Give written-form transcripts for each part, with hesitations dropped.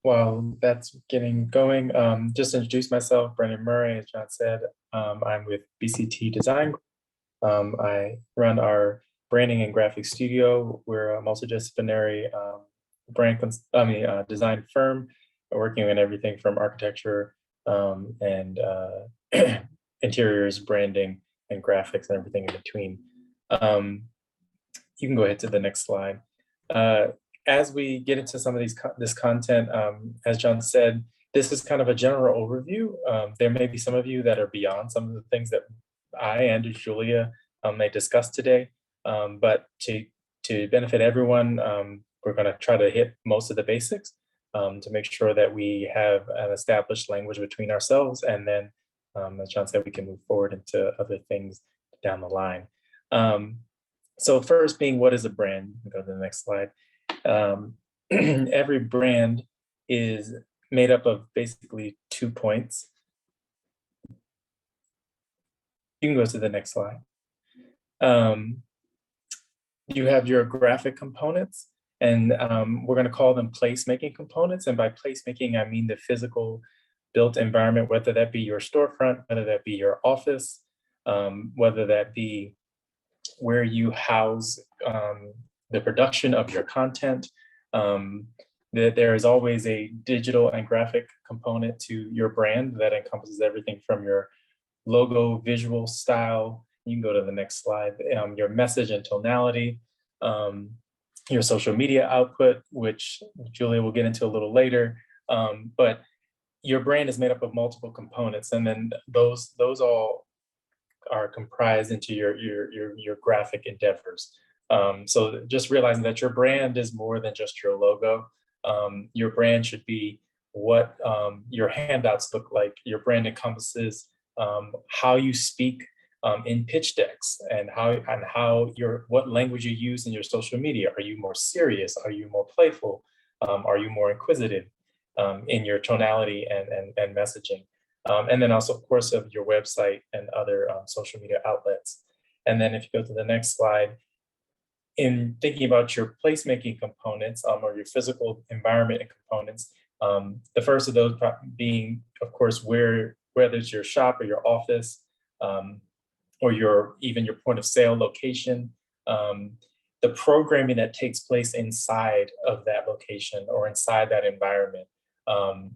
while that's getting going, just to introduce myself, Brendan Murray, as John said, I'm with BCT Design. I run our branding and graphic studio. We're a multidisciplinary design firm, working on everything from architecture and interiors, branding, and graphics, and everything in between. You can go ahead to the next slide. As we get into some of this content, as John said, this is kind of a general overview. There may be some of you that are beyond some of the things that I and Julia may discuss today, but to benefit everyone, we're going to try to hit most of the basics to make sure that we have an established language between ourselves, and then, as John said, we can move forward into other things down the line. So first being, what is a brand? Go to the next slide. Every brand is made up of basically 2 points. You can go to the next slide. You have your graphic components, and we're going to call them placemaking components. And by placemaking, I mean the physical built environment, whether that be your storefront, whether that be your office, whether that be where you house the production of your content. There is always a digital and graphic component to your brand that encompasses everything from your logo, visual style. You can go to the next slide. Your message and tonality, your social media output, which Julia will get into a little later. But your brand is made up of multiple components, and then those all are comprised into your graphic endeavors. So just realizing that your brand is more than just your logo. Your brand should be what your handouts look like. Your brand encompasses how you speak in pitch decks, and what language you use in your social media. Are you more serious? Are you more playful? Are you more inquisitive in your tonality and messaging? And then also, of course, of your website and other social media outlets. And then if you go to the next slide, in thinking about your placemaking components or your physical environment and components, the first of those being, of course, whether it's your shop or your office, or even your point of sale location, the programming that takes place inside of that location or inside that environment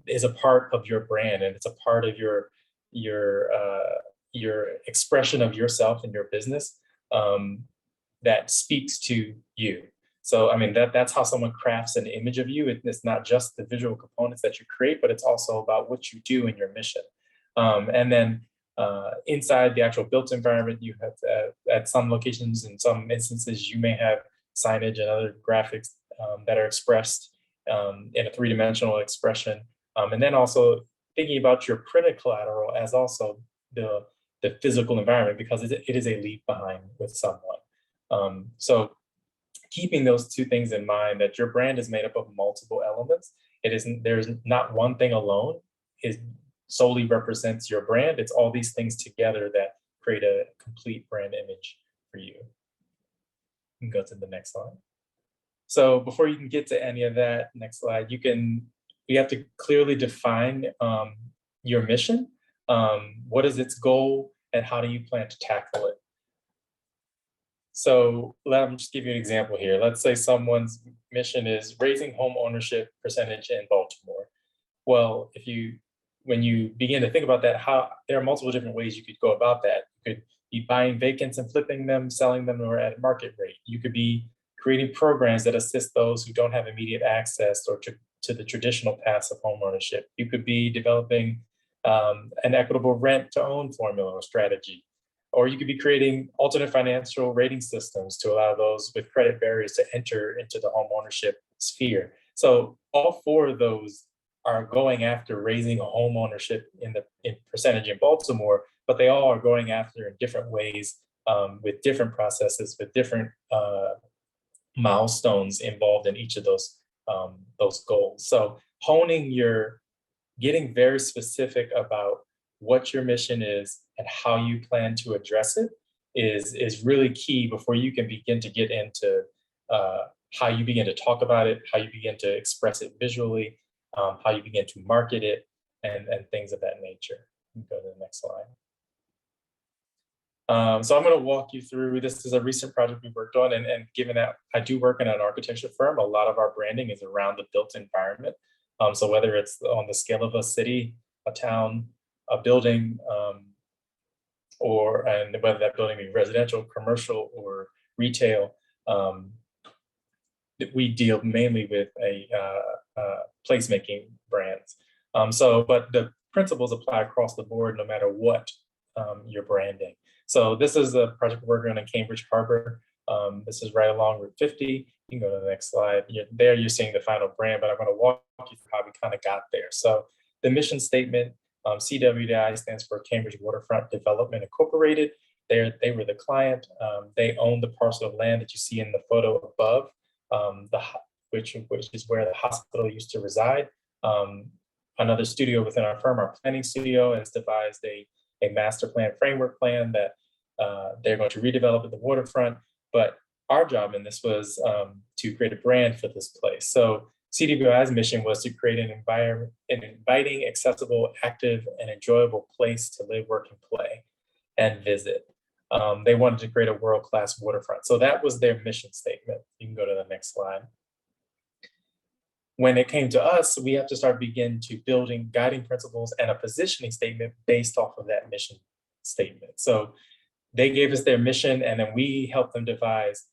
is a part of your brand, and it's a part of your expression of yourself and your business that speaks to you. So, I mean, that's how someone crafts an image of you. It's not just the visual components that you create, but it's also about what you do in your mission. And then inside the actual built environment, you have at some locations, in some instances, you may have signage and other graphics that are expressed in a three-dimensional expression. And then also thinking about your printed collateral as also the physical environment, because it is a leave behind with someone. So keeping those two things in mind, that your brand is made up of multiple elements. There's not one thing alone is solely represents your brand. It's all these things together that create a complete brand image for you. You can go to the next slide. So before you can get to any of that, next slide, we have to clearly define your mission. What is its goal, and how do you plan to tackle it? So let me just give you an example here. Let's say someone's mission is raising home ownership percentage in Baltimore. Well, when you begin to think about that, there are multiple different ways you could go about that. You could be buying vacants and flipping them, selling them, or at market rate. You could be creating programs that assist those who don't have immediate access or to the traditional paths of home ownership. You could be developing an equitable rent to own formula or strategy. Or you could be creating alternate financial rating systems to allow those with credit barriers to enter into the home ownership sphere. So all four of those are going after raising home ownership in percentage in Baltimore, but they all are going after in different ways, with different processes, with different milestones involved in each of those goals. So getting very specific about what your mission is and how you plan to address it is really key before you can begin to get into how you begin to talk about it, how you begin to express it visually, how you begin to market it, and things of that nature. You can go to the next slide. So I'm going to walk you through, this is a recent project we worked on, and given that I do work in an architecture firm, a lot of our branding is around the built environment. So whether it's on the scale of a city, a town, a building, and whether that building be residential, commercial, or retail, we deal mainly with placemaking brands. But the principles apply across the board, no matter what you're branding. So this is a project we're working on in Cambridge Harbor. This is right along Route 50. You can go to the next slide. You're seeing the final brand, but I'm going to walk you through how we kind of got there. So the mission statement, CWDI stands for Cambridge Waterfront Development Incorporated. They were the client. They own the parcel of land that you see in the photo above, which is where the hospital used to reside. Another studio within our firm, our planning studio, has devised a master plan framework plan that they're going to redevelop at the waterfront. But our job in this was to create a brand for this place. So CWI's mission was to create an inviting, accessible, active, and enjoyable place to live, work, and play, and visit. They wanted to create a world-class waterfront. So that was their mission statement. You can go to the next slide. When it came to us, we have to begin to building guiding principles and a positioning statement based off of that mission statement. So they gave us their mission, and then we helped them devise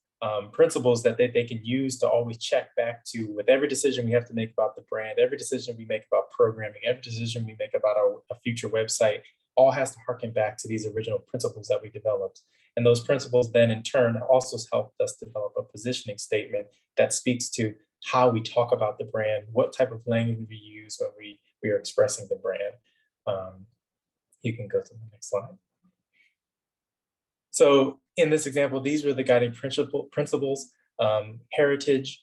principles that they can use to always check back to with every decision we have to make about the brand, every decision we make about programming, every decision we make about a future website, all has to harken back to these original principles that we developed. And those principles then in turn also helped us develop a positioning statement that speaks to how we talk about the brand, what type of language we use when we are expressing the brand. You can go to the next slide. So in this example, these were the guiding principles. Heritage,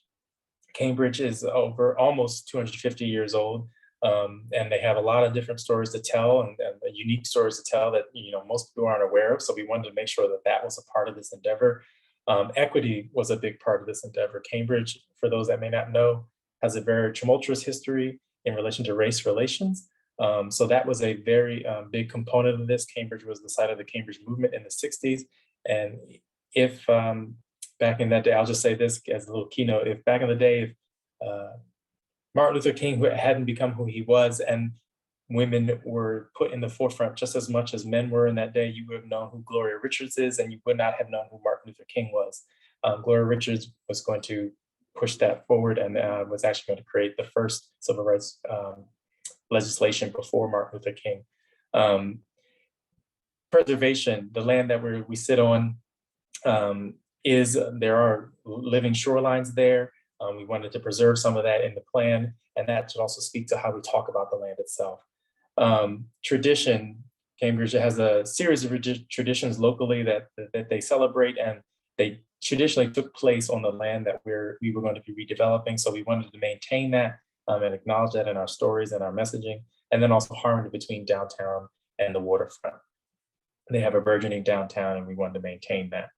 Cambridge is over almost 250 years old, and they have a lot of different stories to tell and unique stories to tell that most people aren't aware of. So we wanted to make sure that that was a part of this endeavor. Equity was a big part of this endeavor. Cambridge, for those that may not know, has a very tumultuous history in relation to race relations. So that was a very big component of this. Cambridge was the site of the Cambridge movement in the 60s. And if back in that day, I'll just say this as a little keynote, if back in the day, if Martin Luther King hadn't become who he was and women were put in the forefront just as much as men were in that day, you would have known who Gloria Richards is, and you would not have known who Martin Luther King was. Gloria Richards was going to push that forward and was actually going to create the first civil rights legislation before Martin Luther King. Preservation, the land that we sit on, there are living shorelines there. We wanted to preserve some of that in the plan, and that should also speak to how we talk about the land itself. Tradition, Cambridge has a series of traditions locally that they celebrate, and they traditionally took place on the land that we were going to be redeveloping. So we wanted to maintain that and acknowledge that in our stories and our messaging, and then also harmony between downtown and the waterfront. They have a burgeoning downtown, and we wanted to maintain that.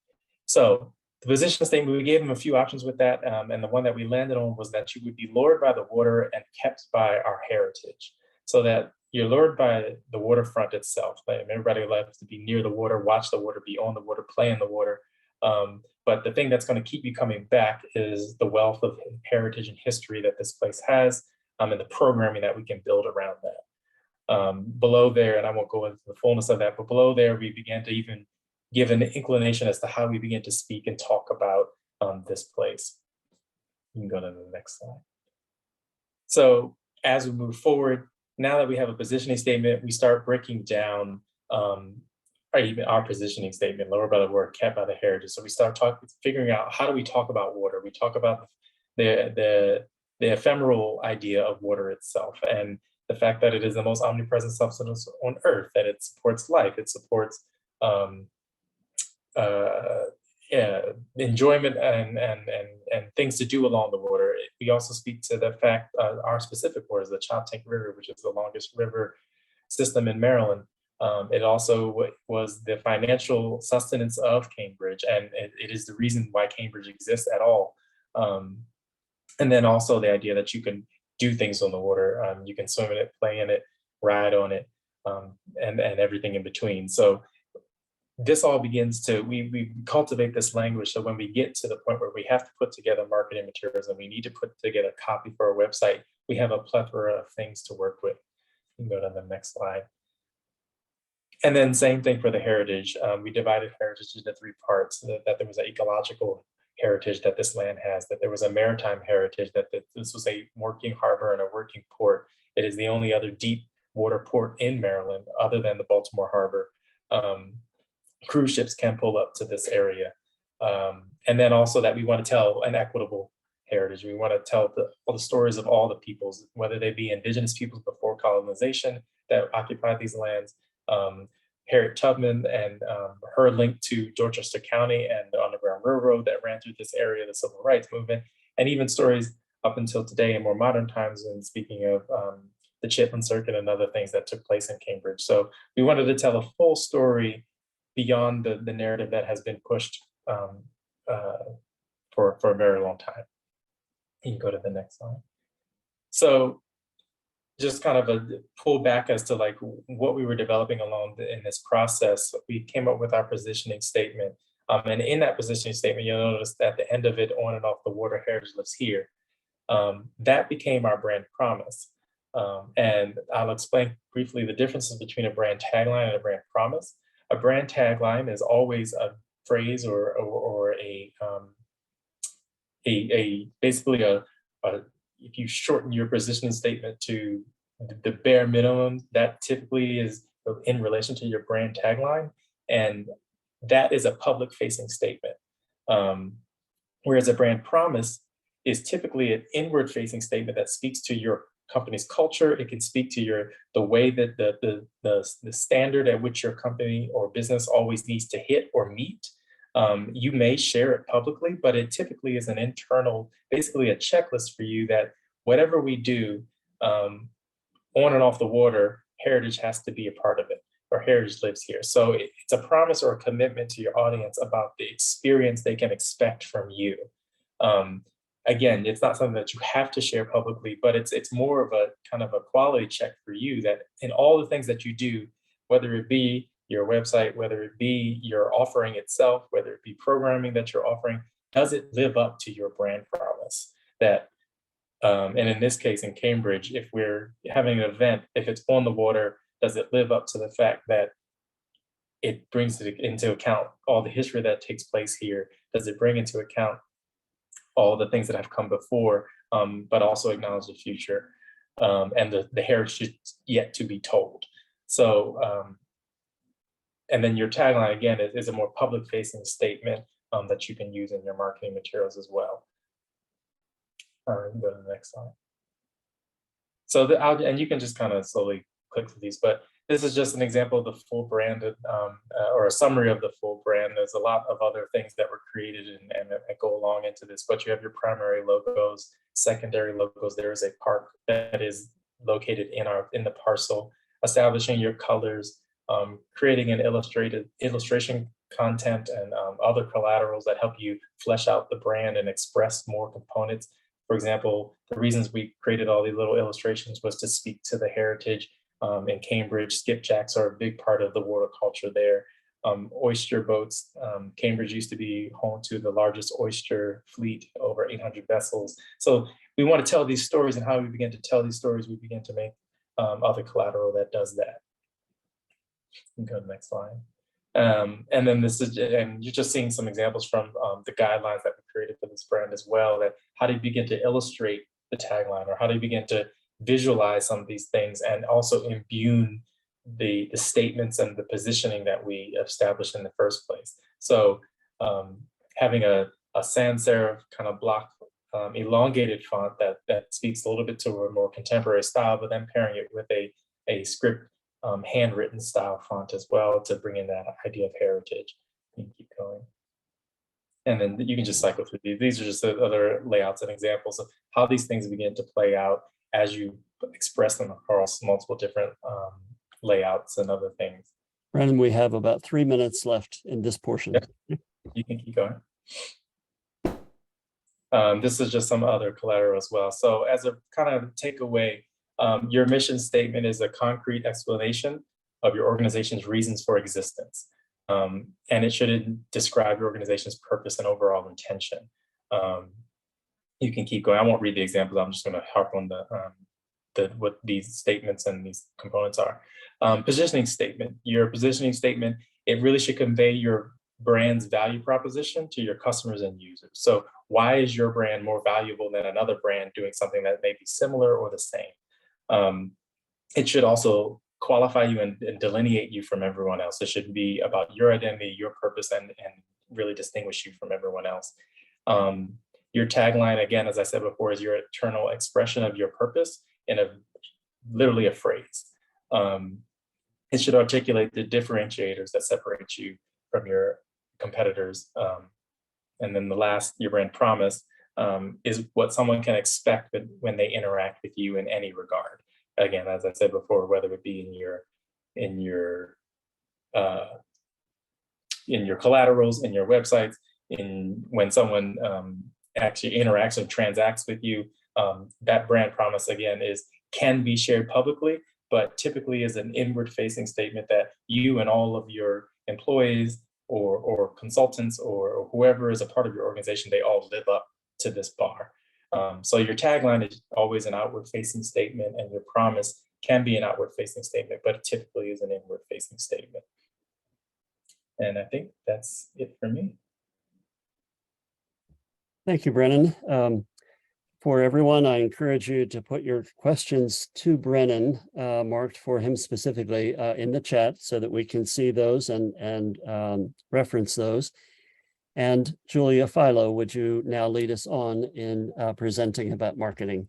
So the position statement, we gave them a few options with that, and the one that we landed on was that you would be lured by the water and kept by our heritage. So that you're lured by the waterfront itself. Like everybody loves to be near the water, watch the water, be on the water, play in the water. But the thing that's going to keep you coming back is the wealth of heritage and history that this place has, and the programming that we can build around that. Below there, and I won't go into the fullness of that, but below there, we began to even give an inclination as to how we begin to speak and talk about this place. You can go to the next slide. So as we move forward, now that we have a positioning statement, we start breaking down even our positioning statement, lower by the word, kept by the heritage. So we start figuring out, how do we talk about water? We talk about the ephemeral idea of water itself, and the fact that it is the most omnipresent substance on earth, that it supports life, it supports enjoyment and things to do along the water. We also speak to the fact our specific waters, the Choptank River, which is the longest river system in Maryland. It also was the financial sustenance of Cambridge, and it is the reason why Cambridge exists at all. And then also the idea that you can do things on the water. You can swim in it, play in it, ride on it, and everything in between. So this all begins to, we cultivate this language. So when we get to the point where we have to put together marketing materials and we need to put together a copy for our website, we have a plethora of things to work with. You can go to the next slide. And then same thing for the heritage. We divided heritage into three parts, that there was an ecological heritage that this land has, that there was a maritime heritage, that this was a working harbor and a working port. It is the only other deep water port in Maryland other than the Baltimore Harbor. Cruise ships can pull up to this area. And then also that we want to tell an equitable heritage. We want to tell all the stories of all the peoples, whether they be indigenous peoples before colonization that occupied these lands, Harriet Tubman and her link to Dorchester County and the Underground Railroad that ran through this area, the Civil Rights Movement, and even stories up until today in more modern times. And speaking of the Chitlin Circuit and other things that took place in Cambridge. So we wanted to tell a full story beyond the narrative that has been pushed for a very long time. You can go to the next slide. So just kind of a pull back as to like what we were developing along in this process. We came up with our positioning statement. And in that positioning statement, you'll notice that at the end of it, on and off the water, heritage lives here. That became our brand promise. And I'll explain briefly the differences between a brand tagline and a brand promise. A brand tagline is always a phrase or basically if you shorten your positioning statement to the bare minimum, that typically is in relation to your brand tagline, and that is a public facing statement. Whereas a brand promise is typically an inward facing statement that speaks to your company's culture. It can speak to the way that the standard at which your company or business always needs to hit or meet. You may share it publicly, but it typically is an internal, basically a checklist for you that whatever we do on and off the water, heritage has to be a part of it, or heritage lives here. So it's a promise or a commitment to your audience about the experience they can expect from you. Again, it's not something that you have to share publicly, but it's more of a kind of a quality check for you that in all the things that you do, whether it be your website, whether it be your offering itself, whether it be programming that you're offering, does it live up to your brand promise? That, and in this case, in Cambridge, if we're having an event, if it's on the water, does it live up to the fact that it brings into account all the history that takes place here? Does it bring into account all the things that have come before, but also acknowledge the future and the heritage yet to be told? So, and then your tagline, again, is a more public-facing statement that you can use in your marketing materials as well. Go to the next slide. So, and you can just kind of slowly click through these, but this is just an example of the full brand or a summary of the full brand. There's a lot of other things that were created and go along into this, but you have your primary logos, secondary logos. There is a park that is located in the parcel, establishing your colors, creating an illustration content and other collaterals that help you flesh out the brand and express more components. For example, the reasons we created all these little illustrations was to speak to the heritage. In Cambridge, skipjacks are a big part of the water culture there. Oyster boats, Cambridge used to be home to the largest oyster fleet, over 800 vessels. So we want to tell these stories, and how we begin to tell these stories, we begin to make other collateral that does that. You can go to the next slide. And then and you're just seeing some examples from the guidelines that we created for this brand as well, that how do you begin to illustrate the tagline, or how do you begin to visualize some of these things and also imbue the statements and the positioning that we established in the first place. So having a sans serif kind of block elongated font that speaks a little bit to a more contemporary style, but then pairing it with a script handwritten style font as well to bring in that idea of heritage. You can keep going. And then you can just cycle through these. These are just the other layouts and examples of how these things begin to play out as you express them across multiple different layouts and other things. Brandon, we have about 3 minutes left in this portion. Yep. You can keep going. This is just some other collateral as well. So as a kind of takeaway, your mission statement is a concrete explanation of your organization's reasons for existence. And it should describe your organization's purpose and overall intention. You can keep going. I won't read the examples. I'm just going to harp on what these statements and these components are. Positioning statement. Your positioning statement, it really should convey your brand's value proposition to your customers and users. So why is your brand more valuable than another brand doing something that may be similar or the same? It should also qualify you and delineate you from everyone else. It should be about your identity, your purpose, and really distinguish you from everyone else. Your tagline, again, as I said before, is your eternal expression of your purpose in literally a phrase. It should articulate the differentiators that separate you from your competitors. And then the last, your brand promise, is what someone can expect when they interact with you in any regard. Again, as I said before, whether it be in your collaterals, in your websites, when someone actually interacts and transacts with you, that brand promise again can be shared publicly, but typically is an inward-facing statement that you and all of your employees or consultants or whoever is a part of your organization, they all live up to this bar. So your tagline is always an outward-facing statement, and your promise can be an outward-facing statement, but it typically is an inward-facing statement. And I think that's it for me. Thank you, Brennan. For everyone, I encourage you to put your questions to Brennan, marked for him specifically, in the chat so that we can see those and reference those. And Julia Philo, would you now lead us on in presenting about marketing?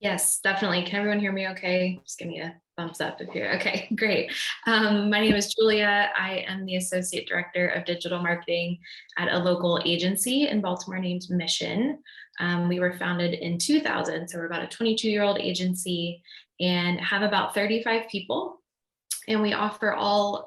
Yes, definitely. Can everyone hear me okay? Just give me a thumbs up if you're okay. Great. My name is Julia. I am the Associate Director of Digital Marketing at a local agency in Baltimore named Mission. We were founded in 2000, so we're about a 22-year-old agency and have about 35 people. And we offer all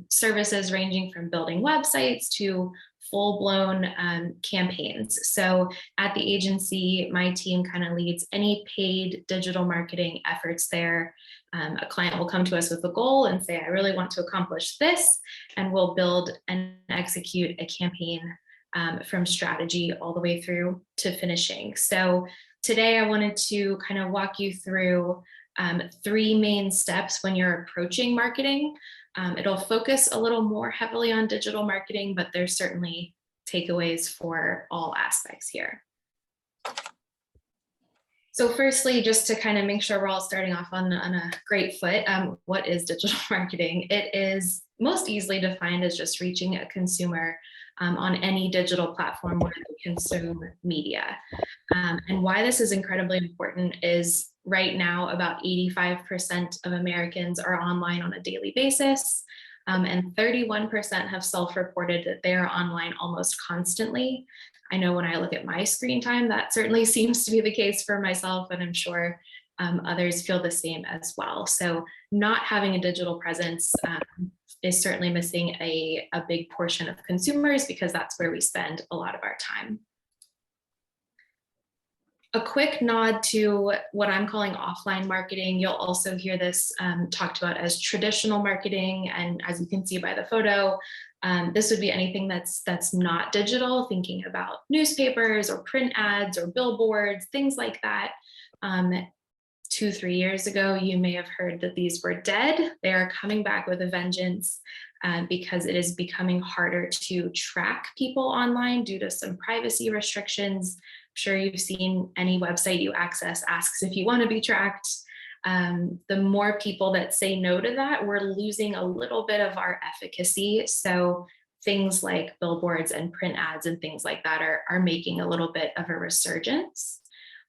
services ranging from building websites to full-blown campaigns. So at the agency, my team kind of leads any paid digital marketing efforts there. A client will come to us with a goal and say, I really want to accomplish this, and we'll build and execute a campaign from strategy all the way through to finishing. So today I wanted to kind of walk you through 3 main steps when you're approaching marketing. It'll focus a little more heavily on digital marketing, but there's certainly takeaways for all aspects here. So firstly, just to kind of make sure we're all starting off on a great foot, what is digital marketing? It is most easily defined as just reaching a consumer on any digital platform where they consume media. And why this is incredibly important is right now, about 85% of Americans are online on a daily basis, and 31% have self-reported that they are online almost constantly. I know when I look at my screen time, that certainly seems to be the case for myself, and I'm sure others feel the same as well. So not having a digital presence is certainly missing a big portion of consumers, because that's where we spend a lot of our time. A quick nod to what I'm calling offline marketing. You'll also hear this talked about as traditional marketing. And as you can see by the photo, this would be anything that's not digital, thinking about newspapers or print ads or billboards, things like that. 2-3 years ago, you may have heard that these were dead. They are coming back with a vengeance because it is becoming harder to track people online due to some privacy restrictions. I'm sure you've seen any website you access asks if you want to be tracked. The more people that say no to that, we're losing a little bit of our efficacy. So things like billboards and print ads and things like that are making a little bit of a resurgence.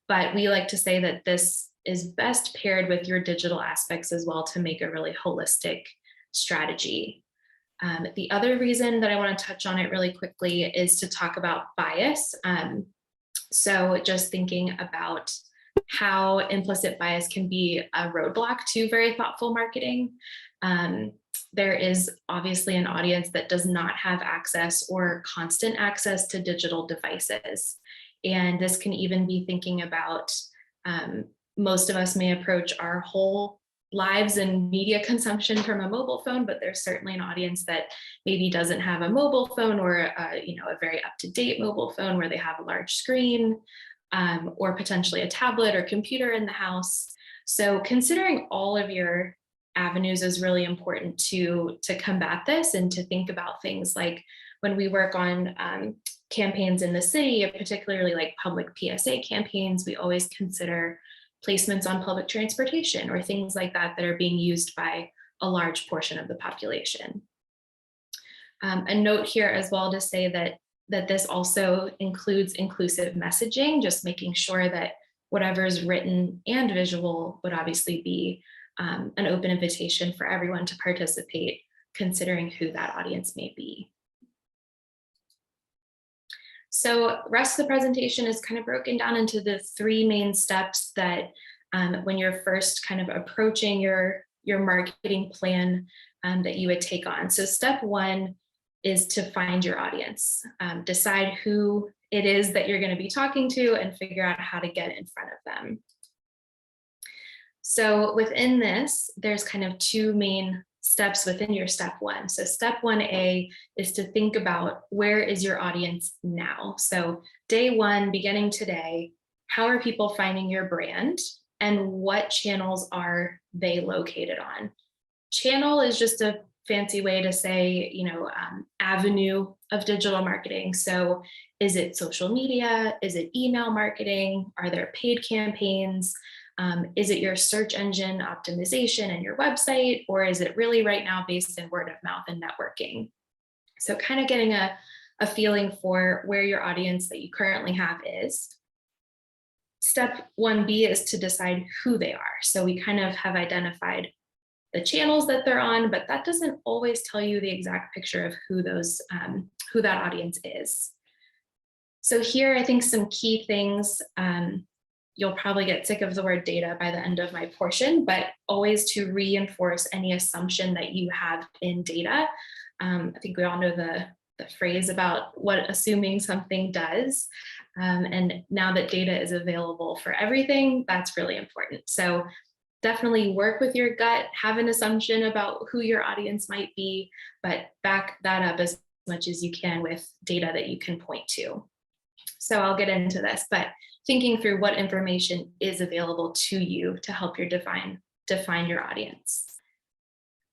But we like to say that this is best paired with your digital aspects as well to make a really holistic strategy. The other reason that I want to touch on it really quickly is to talk about bias. So just thinking about how implicit bias can be a roadblock to very thoughtful marketing. There is obviously an audience that does not have access or constant access to digital devices. And this can even be thinking about, most of us may approach our whole lives and media consumption from a mobile phone, but there's certainly an audience that maybe doesn't have a mobile phone, or a very up-to-date mobile phone where they have a large screen, or potentially a tablet or computer in the house. So considering all of your avenues is really important to combat this, and to think about things like when we work on campaigns in the city, particularly like public PSA campaigns, we always consider placements on public transportation or things like that that are being used by a large portion of the population. A note here as well to say that this also includes inclusive messaging, just making sure that whatever is written and visual would obviously be an open invitation for everyone to participate, considering who that audience may be. So rest of the presentation is kind of broken down into the 3 main steps that when you're first kind of approaching your marketing plan that you would take on. So step 1 is to find your audience, decide who it is that you're going to be talking to, and figure out how to get in front of them. So within this, there's kind of 2 main steps within your step 1. So step 1A is to think about, where is your audience now? So day 1, beginning today, how are people finding your brand, and what channels are they located on? Channel is just a fancy way to say, avenue of digital marketing. So is it social media? Is it email marketing? Are there paid campaigns? Is it your search engine optimization and your website? Or is it really right now based in word of mouth and networking? So kind of getting a feeling for where your audience that you currently have is. Step 1B is to decide who they are. So we kind of have identified the channels that they're on, but that doesn't always tell you the exact picture of who that audience is. So here, I think some key things, you'll probably get sick of the word data by the end of my portion, but always to reinforce any assumption that you have in data. I think we all know the phrase about what assuming something does. And now that data is available for everything, that's really important. So definitely work with your gut, have an assumption about who your audience might be, but back that up as much as you can with data that you can point to. So I'll get into this, but thinking through what information is available to you to help you define your audience.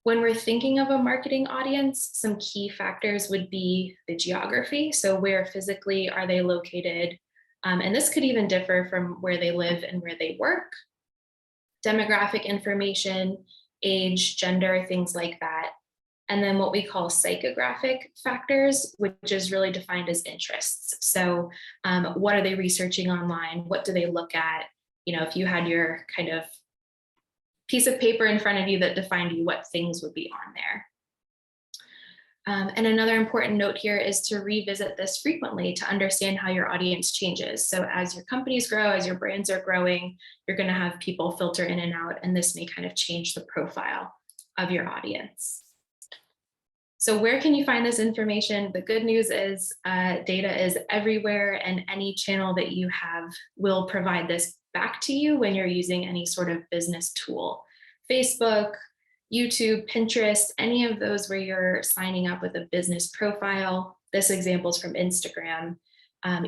When we're thinking of a marketing audience, some key factors would be the geography. So where physically are they located? And this could even differ from where they live and where they work. Demographic information, age, gender, things like that. And then what we call psychographic factors, which is really defined as interests. So what are they researching online? What do they look at? If you had your kind of piece of paper in front of you that defined you, what things would be on there. And another important note here is to revisit this frequently to understand how your audience changes. So as your companies grow, as your brands are growing, you're going to have people filter in and out, and this may kind of change the profile of your audience. So where can you find this information? The good news is data is everywhere, and any channel that you have will provide this back to you when you're using any sort of business tool. Facebook, YouTube, Pinterest, any of those where you're signing up with a business profile. This example is from Instagram.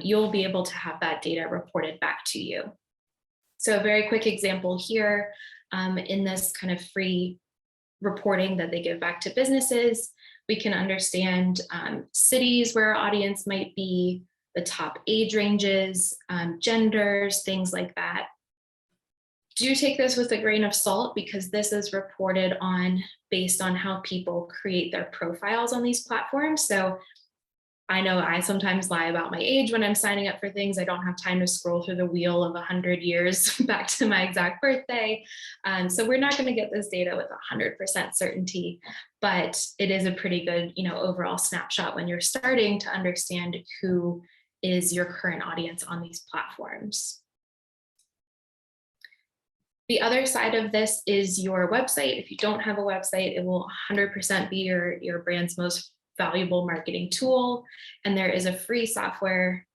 You'll be able to have that data reported back to you. So a very quick example here in this kind of free reporting that they give back to businesses, we can understand cities where our audience might be, the top age ranges, genders, things like that. Do take this with a grain of salt, because this is reported on based on how people create their profiles on these platforms. So I know I sometimes lie about my age when I'm signing up for things. I don't have time to scroll through the wheel of 100 years back to my exact birthday. So we're not going to get this data with 100% certainty, but it is a pretty good, overall snapshot when you're starting to understand who is your current audience on these platforms. The other side of this is your website. If you don't have a website, it will 100% be your brand's most valuable marketing tool. And there is a free software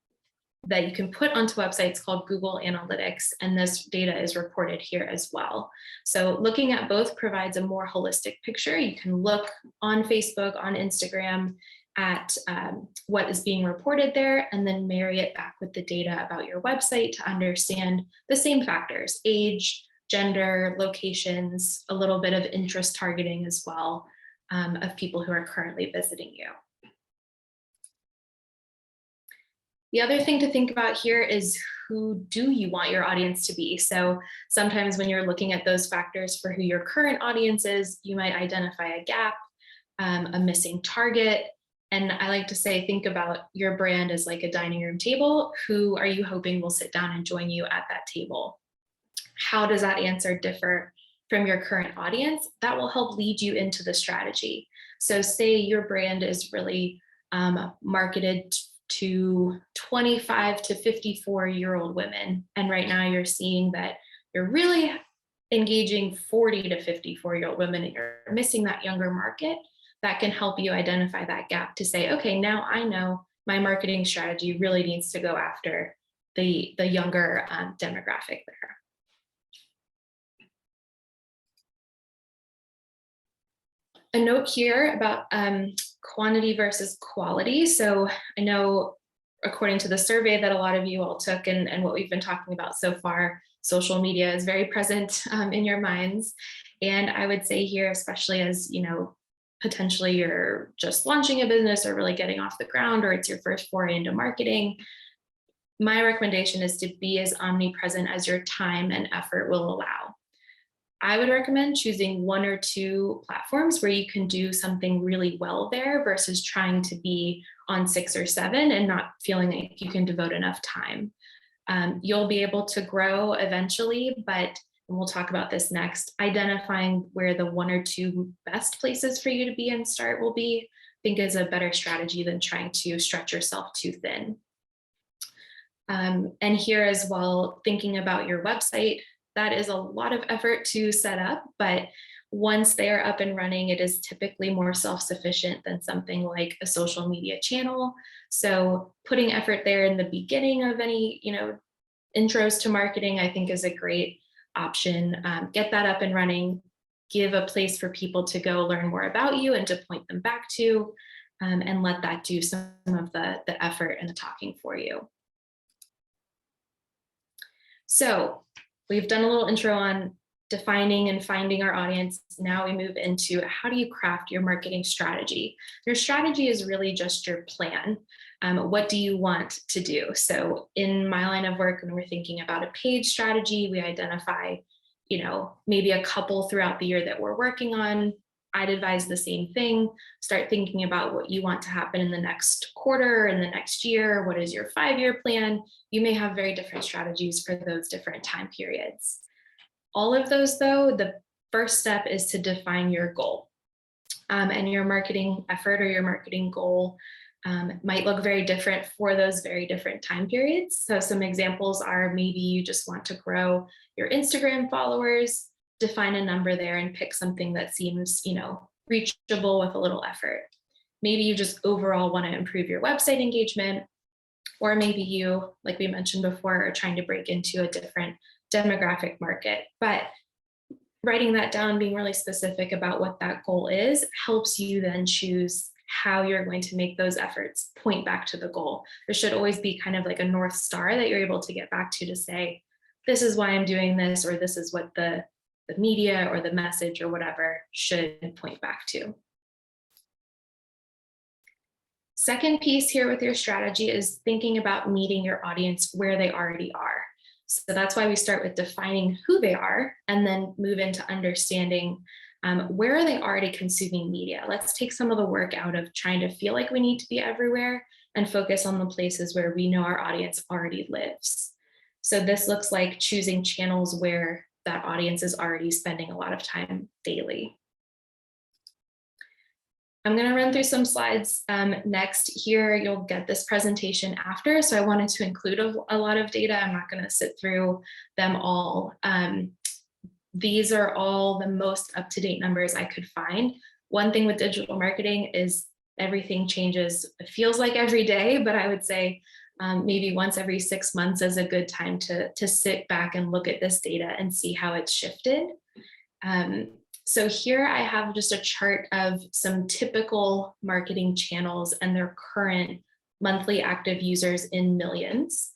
that you can put onto websites called Google Analytics, and this data is reported here as well. So looking at both provides a more holistic picture. You can look on Facebook, on Instagram, at what is being reported there, and then marry it back with the data about your website to understand the same factors: age, gender, locations, a little bit of interest targeting as well, of people who are currently visiting you. The other thing to think about here is, who do you want your audience to be? So sometimes when you're looking at those factors for who your current audience is, you might identify a gap, a missing target. And I like to say, think about your brand as like a dining room table. Who are you hoping will sit down and join you at that table? How does that answer differ from your current audience? That will help lead you into the strategy. So say your brand is really marketed to 25 to 54-year-old women. And right now you're seeing that you're really engaging 40 to 54-year-old women and you're missing that younger market. That can help you identify that gap to say, okay, now I know my marketing strategy really needs to go after the younger demographic there. A note here about quantity versus quality. So I know, according to the survey that a lot of you all took and what we've been talking about so far, social media is very present in your minds. And I would say here, especially as, you know, potentially you're just launching a business or really getting off the ground, or it's your first foray into marketing, my recommendation is to be as omnipresent as your time and effort will allow. I would recommend choosing 1 or 2 platforms where you can do something really well there versus trying to be on 6 or 7 and not feeling like you can devote enough time. You'll be able to grow eventually, but, and we'll talk about this next, identifying where the 1 or 2 best places for you to be and start will be, I think is a better strategy than trying to stretch yourself too thin. And here as well, thinking about your website, that is a lot of effort to set up, but once they are up and running, it is typically more self-sufficient than something like a social media channel. So putting effort there in the beginning of any, you know, intros to marketing, I think is a great option. Get that up and running, give a place for people to go learn more about you and to point them back to, and let that do some of the effort and the talking for you. So we've done a little intro on defining and finding our audience. Now we move into, how do you craft your marketing strategy? Your strategy is really just your plan. What do you want to do? So in my line of work, when we're thinking about a page strategy, we identify, you know, maybe a couple throughout the year that we're working on. I'd advise the same thing. Start thinking about what you want to happen in the next quarter, in the next year. What is your 5-year plan? You may have very different strategies for those different time periods. All of those, though, the first step is to define your goal. And your marketing effort or your marketing goal might look very different for those very different time periods. So some examples are, maybe you just want to grow your Instagram followers, define a number there and pick something that seems, you know, reachable with a little effort. Maybe you just overall want to improve your website engagement, or maybe you, like we mentioned before, are trying to break into a different demographic market. But writing that down, being really specific about what that goal is, helps you then choose how you're going to make those efforts point back to the goal. There should always be kind of like a North Star that you're able to get back to say, this is why I'm doing this, or this is what the media or the message or whatever should point back to. Second piece here with your strategy is thinking about meeting your audience where they already are. So that's why we start with defining who they are and then move into understanding where are they already consuming media. Let's take some of the work out of trying to feel like we need to be everywhere and focus on the places where we know our audience already lives. So this looks like choosing channels where that audience is already spending a lot of time daily. I'm going to run through some slides next. Here, you'll get this presentation after, so I wanted to include a lot of data. I'm not going to sit through them all. These are all the most up-to-date numbers I could find. One thing with digital marketing is everything changes. It feels like every day, but I would say maybe once every 6 months is a good time to sit back and look at this data and see how it's shifted. So here I have just a chart of some typical marketing channels and their current monthly active users in millions.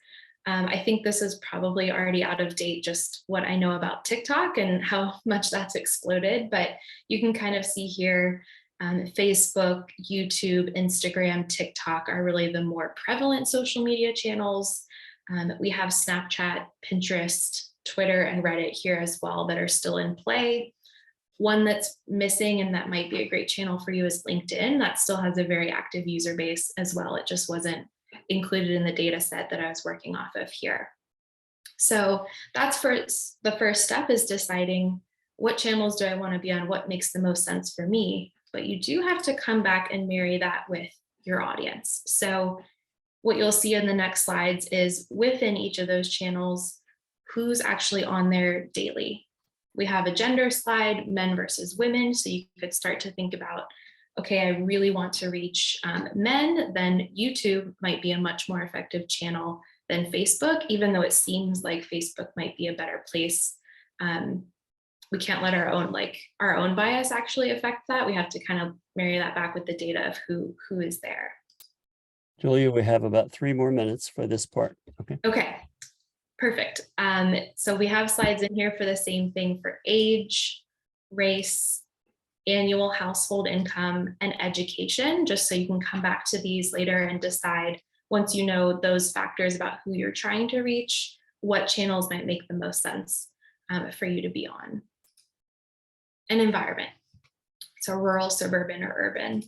I think this is probably already out of date, just what I know about TikTok and how much that's exploded, but you can kind of see here, Facebook, YouTube, Instagram, TikTok are really the more prevalent social media channels. We have Snapchat, Pinterest, Twitter, and Reddit here as well that are still in play. One that's missing, and that might be a great channel for you, is LinkedIn. That still has a very active user base as well. It just wasn't included in the data set that I was working off of here. So that's the first step, is deciding what channels do I want to be on, what makes the most sense for me. But you do have to come back and marry that with your audience. So what you'll see in the next slides is within each of those channels, who's actually on there daily. We have a gender slide, men versus women. So you could start to think about, okay, I really want to reach men, then YouTube might be a much more effective channel than Facebook, even though it seems like Facebook might be a better place. We can't let our own bias actually affect that. We have to kind of marry that back with the data of who is there. Julia, we have about 3 more minutes for this part. Okay. Okay. Perfect. So we have slides in here for the same thing for age, race, annual household income, and education, just so you can come back to these later and decide, once you know those factors about who you're trying to reach, what channels might make the most sense for you to be on. And environment. So rural, suburban, or urban.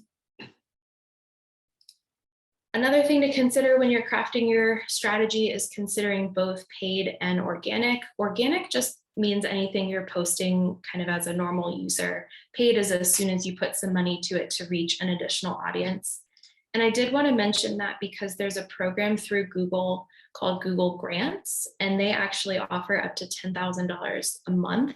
Another thing to consider when you're crafting your strategy is considering both paid and organic. Organic just means anything you're posting kind of as a normal user. Paid is as soon as you put some money to it to reach an additional audience. And I did want to mention that because there's a program through Google called Google Grants, and they actually offer up to $10,000 a month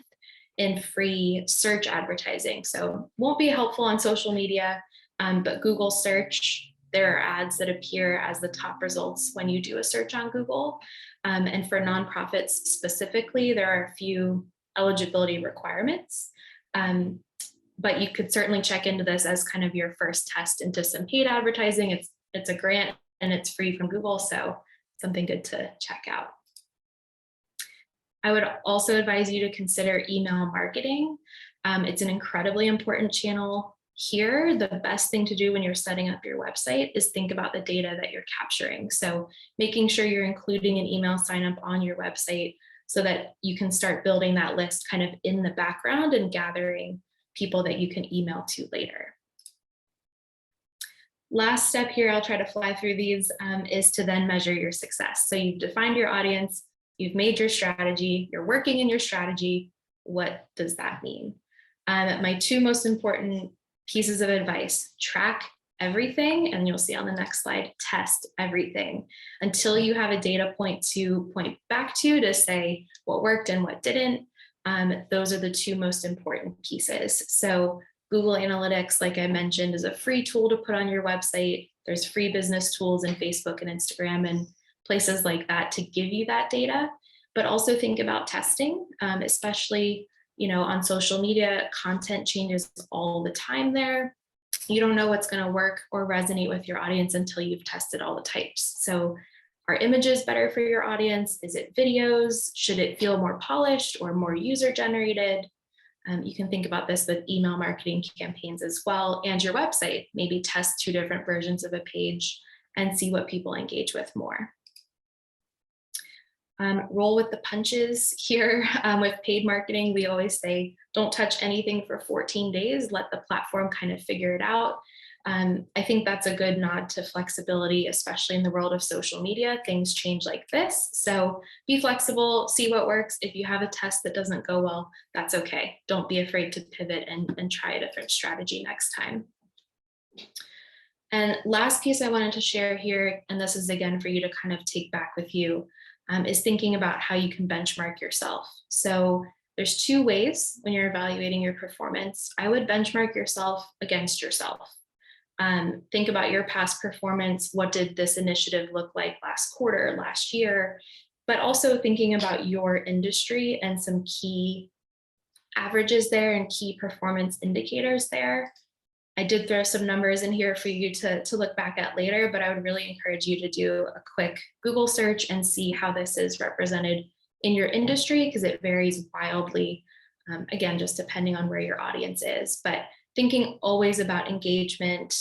in free search advertising. So won't be helpful on social media, but Google search, there are ads that appear as the top results when you do a search on Google. And for nonprofits specifically, there are a few eligibility requirements. But you could certainly check into this as kind of your first test into some paid advertising. It's a grant and it's free from Google, so something good to check out. I would also advise you to consider email marketing. It's an incredibly important channel. Here, the best thing to do when you're setting up your website is think about the data that you're capturing. So making sure you're including an email sign up on your website so that you can start building that list kind of in the background and gathering people that you can email to later. Last step here, I'll try to fly through these, is to then measure your success. So you've defined your audience, you've made your strategy, you're working in your strategy. What does that mean? My 2 most important pieces of advice: track everything, and you'll see on the next slide, test everything until you have a data point to point back to say what worked and what didn't. Those are the 2 most important pieces. So Google Analytics, like I mentioned, is a free tool to put on your website. There's free business tools in Facebook and Instagram and places like that to give you that data, but also think about testing, especially on social media. Content changes all the time there. You don't know what's going to work or resonate with your audience until you've tested all the types. So are images better for your audience? Is it videos? Should it feel more polished or more user generated? You can think about this with email marketing campaigns as well, and your website. Maybe test 2 different versions of a page and see what people engage with more. Roll with the punches here. With paid marketing, we always say, don't touch anything for 14 days, let the platform kind of figure it out. I think that's a good nod to flexibility, especially in the world of social media. Things change like this. So be flexible, see what works. If you have a test that doesn't go well, that's okay. Don't be afraid to pivot and try a different strategy next time. And last piece I wanted to share here, and this is again for you to kind of take back with you, is thinking about how you can benchmark yourself. So there's 2 ways when you're evaluating your performance. I would benchmark yourself against yourself. Think about your past performance. What did this initiative look like last quarter, last year? But also thinking about your industry and some key averages there and key performance indicators there. I did throw some numbers in here for you to look back at later, but I would really encourage you to do a quick Google search and see how this is represented in your industry, because it varies wildly, again, just depending on where your audience is. But thinking always about engagement,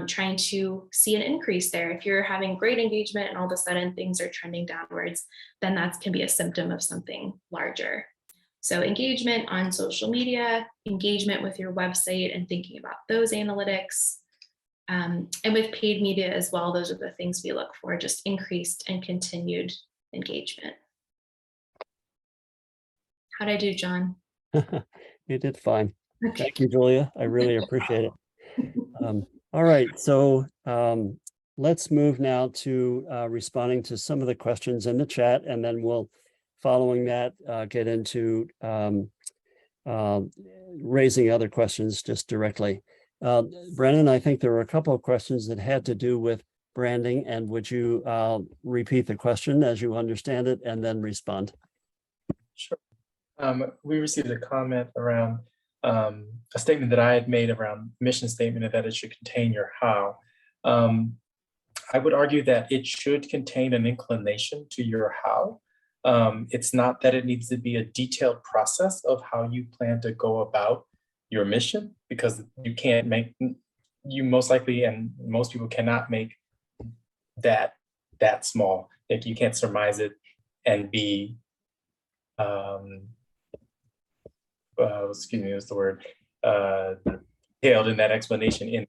trying to see an increase there. If you're having great engagement and all of a sudden things are trending downwards, then that can be a symptom of something larger. So engagement on social media, engagement with your website and thinking about those analytics. And with paid media as well, those are the things we look for, just increased and continued engagement. How'd I do, John? You did fine. Okay. Thank you, Julia. I really appreciate it. All right, so let's move now to responding to some of the questions in the chat, and then we'll, following that, get into raising other questions just directly. Brennan, I think there were a couple of questions that had to do with branding, and would you repeat the question as you understand it and then respond? Sure. We received a comment around a statement that I had made around mission statement and that it should contain your how. I would argue that it should contain an inclination to your how. It's not that it needs to be a detailed process of how you plan to go about your mission, because you can't make, you most likely, and most people cannot make that small. Like, you can't surmise it and be, excuse me, what's the word, detailed in that explanation in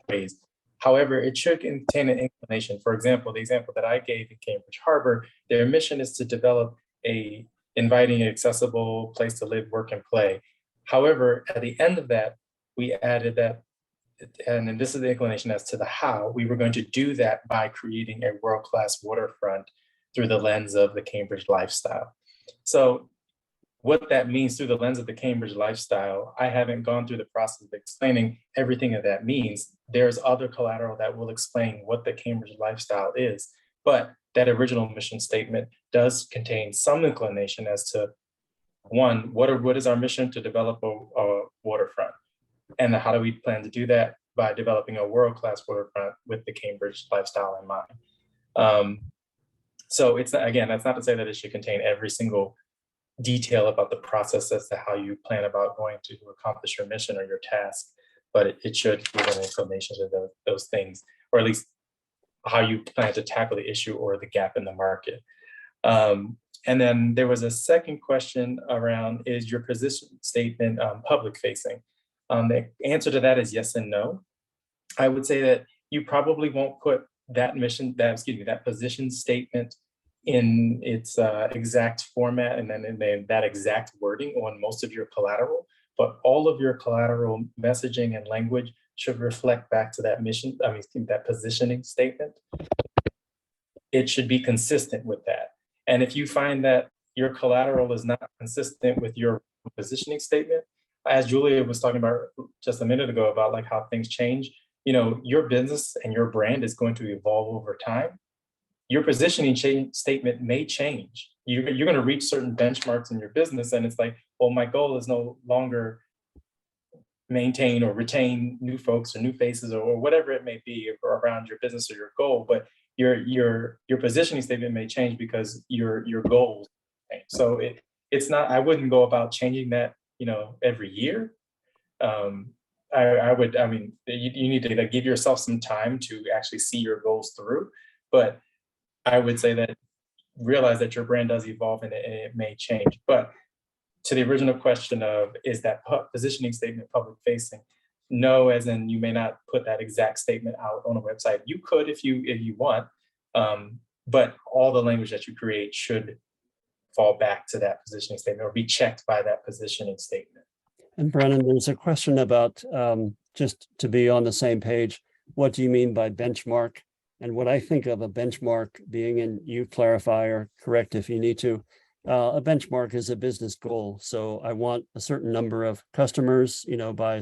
ways. However, it should contain an inclination. For example, the example that I gave in Cambridge Harbor, their mission is to develop a inviting, accessible place to live, work, and play. However, at the end of that, we added that, and then this is the inclination as to the how. We were going to do that by creating a world-class waterfront through the lens of the Cambridge lifestyle. So what that means through the lens of the Cambridge lifestyle, I haven't gone through the process of explaining everything that that means. There's other collateral that will explain what the Cambridge lifestyle is, but that original mission statement does contain some inclination as to, one, what is our mission? To develop a waterfront. And how do we plan to do that? By developing a world-class waterfront with the Cambridge lifestyle in mind. So it's, again, that's not to say that it should contain every single detail about the process as to how you plan about going to accomplish your mission or your task, but it should give an inclination to those things, or at least how you plan to tackle the issue or the gap in the market. And then there was a second question around, is your position statement public facing? The answer to that is yes and no. I would say that you probably won't put that that position statement in its exact format and then in that exact wording on most of your collateral, but all of your collateral messaging and language should reflect back to that mission, that positioning statement. It should be consistent with that. And if you find that your collateral is not consistent with your positioning statement, as Julia was talking about just a minute ago about like how things change, you know, your business and your brand is going to evolve over time. Your positioning statement may change. You're going to reach certain benchmarks in your business, and it's like, well, my goal is no longer maintain or retain new folks or new faces or whatever it may be around your business or your goal, but your positioning statement may change because your goals change. So it's not, I wouldn't go about changing that, you know, every year. I mean, you need to give yourself some time to actually see your goals through, but I would say that realize that your brand does evolve and it may change. But to the original question of, is that positioning statement public facing? No, as in you may not put that exact statement out on a website. You could if you want, but all the language that you create should fall back to that positioning statement or be checked by that positioning statement. And Brennan, there's a question about, just to be on the same page, what do you mean by benchmark? And what I think of a benchmark being, and you clarify or correct if you need to, a benchmark is a business goal. So I want a certain number of customers, you know, by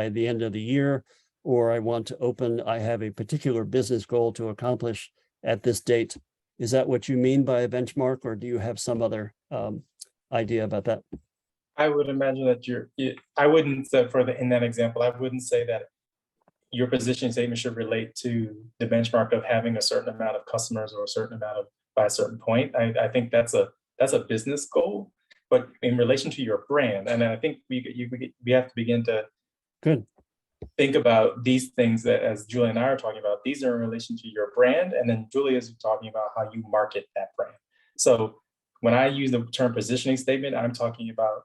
the end of the year, or I want to open, I have a particular business goal to accomplish at this date. Is that what you mean by a benchmark, or do you have some other idea about that? I would imagine that I wouldn't say in that example, I wouldn't say that your positioning statement should relate to the benchmark of having a certain amount of customers or a certain amount of by a certain point. I think that's a business goal, but in relation to your brand, and I think we have to begin to think about these things that, as Julia and I are talking about, these are in relation to your brand, and then Julia is talking about how you market that brand. So when I use the term positioning statement, I'm talking about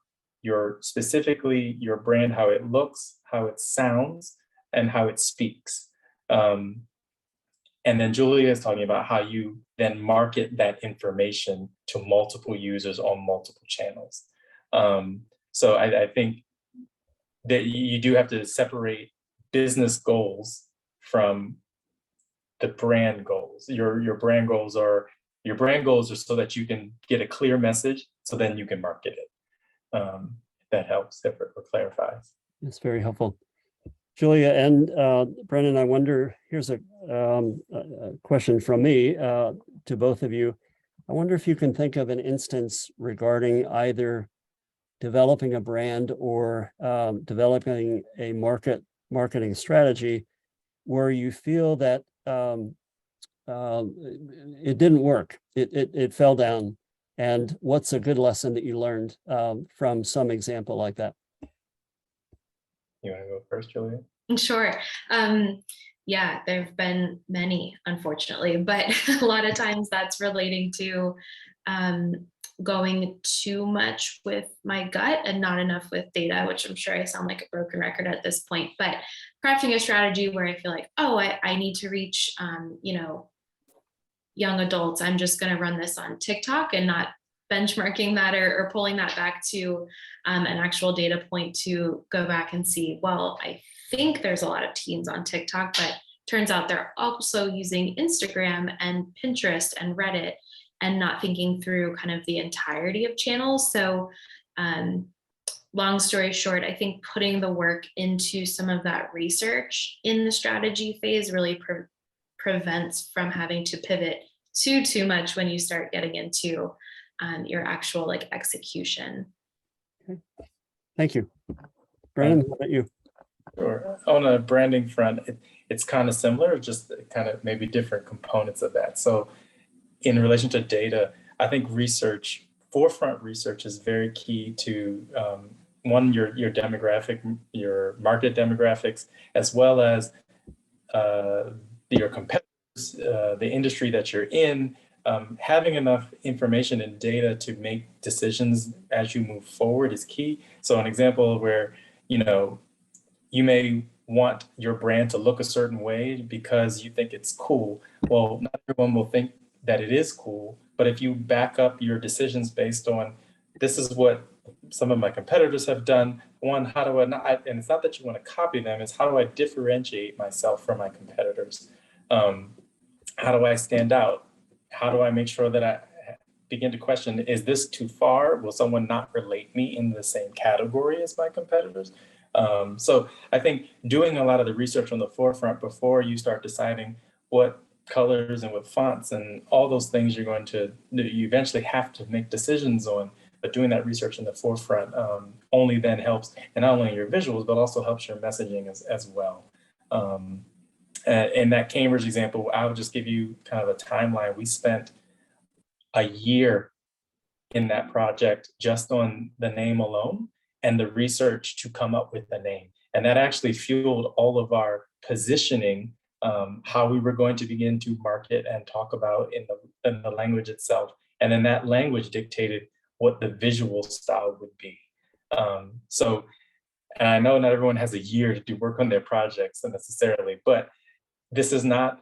specifically your brand, how it looks, how it sounds, and how it speaks. And then Julia is talking about how you then market that information to multiple users on multiple channels. So I think that you do have to separate business goals from the brand goals. Your brand goals are so that you can get a clear message, so then you can market it. That helps if it clarifies. That's very helpful. Julia and Brennan, I wonder, here's a question from me to both of you. I wonder if you can think of an instance regarding either developing a brand or developing a marketing strategy where you feel that it didn't work, it fell down, and what's a good lesson that you learned from some example like that? You want to go first, Julia? Sure. Yeah, there have been many, unfortunately, but a lot of times that's relating to going too much with my gut and not enough with data, which I'm sure I sound like a broken record at this point, but crafting a strategy where I feel like, oh, I need to reach, young adults. I'm just going to run this on TikTok and not benchmarking that or pulling that back to an actual data point to go back and see, well, I think there's a lot of teens on TikTok, but turns out they're also using Instagram and Pinterest and Reddit and not thinking through kind of the entirety of channels. So long story short, I think putting the work into some of that research in the strategy phase really prevents from having to pivot too much when you start getting into your actual execution. Okay. Thank you. Brennan, how about you? Sure. On a branding front, it's kind of similar, just kind of maybe different components of that. So in relation to data, I think forefront research is very key to one, your demographic, your market demographics, as well as your competitors, the industry that you're in. Having enough information and data to make decisions as you move forward is key. So an example where, you may want your brand to look a certain way because you think it's cool. Well, not everyone will think that it is cool, but if you back up your decisions based on, this is what some of my competitors have done, one, how do I not, and it's not that you want to copy them, it's how do I differentiate myself from my competitors? How do I stand out? How do I make sure that I begin to question, is this too far? Will someone not relate me in the same category as my competitors? So I think doing a lot of the research on the forefront before you start deciding what colors and what fonts and all those things you eventually have to make decisions on, but doing that research in the forefront only then helps, and not only your visuals, but also helps your messaging as well. In that Cambridge example, I'll just give you kind of a timeline. We spent a year in that project just on the name alone and the research to come up with the name. And that actually fueled all of our positioning, how we were going to begin to market and talk about in the language itself. And then that language dictated what the visual style would be. And I know not everyone has a year to do work on their projects necessarily, but this is not,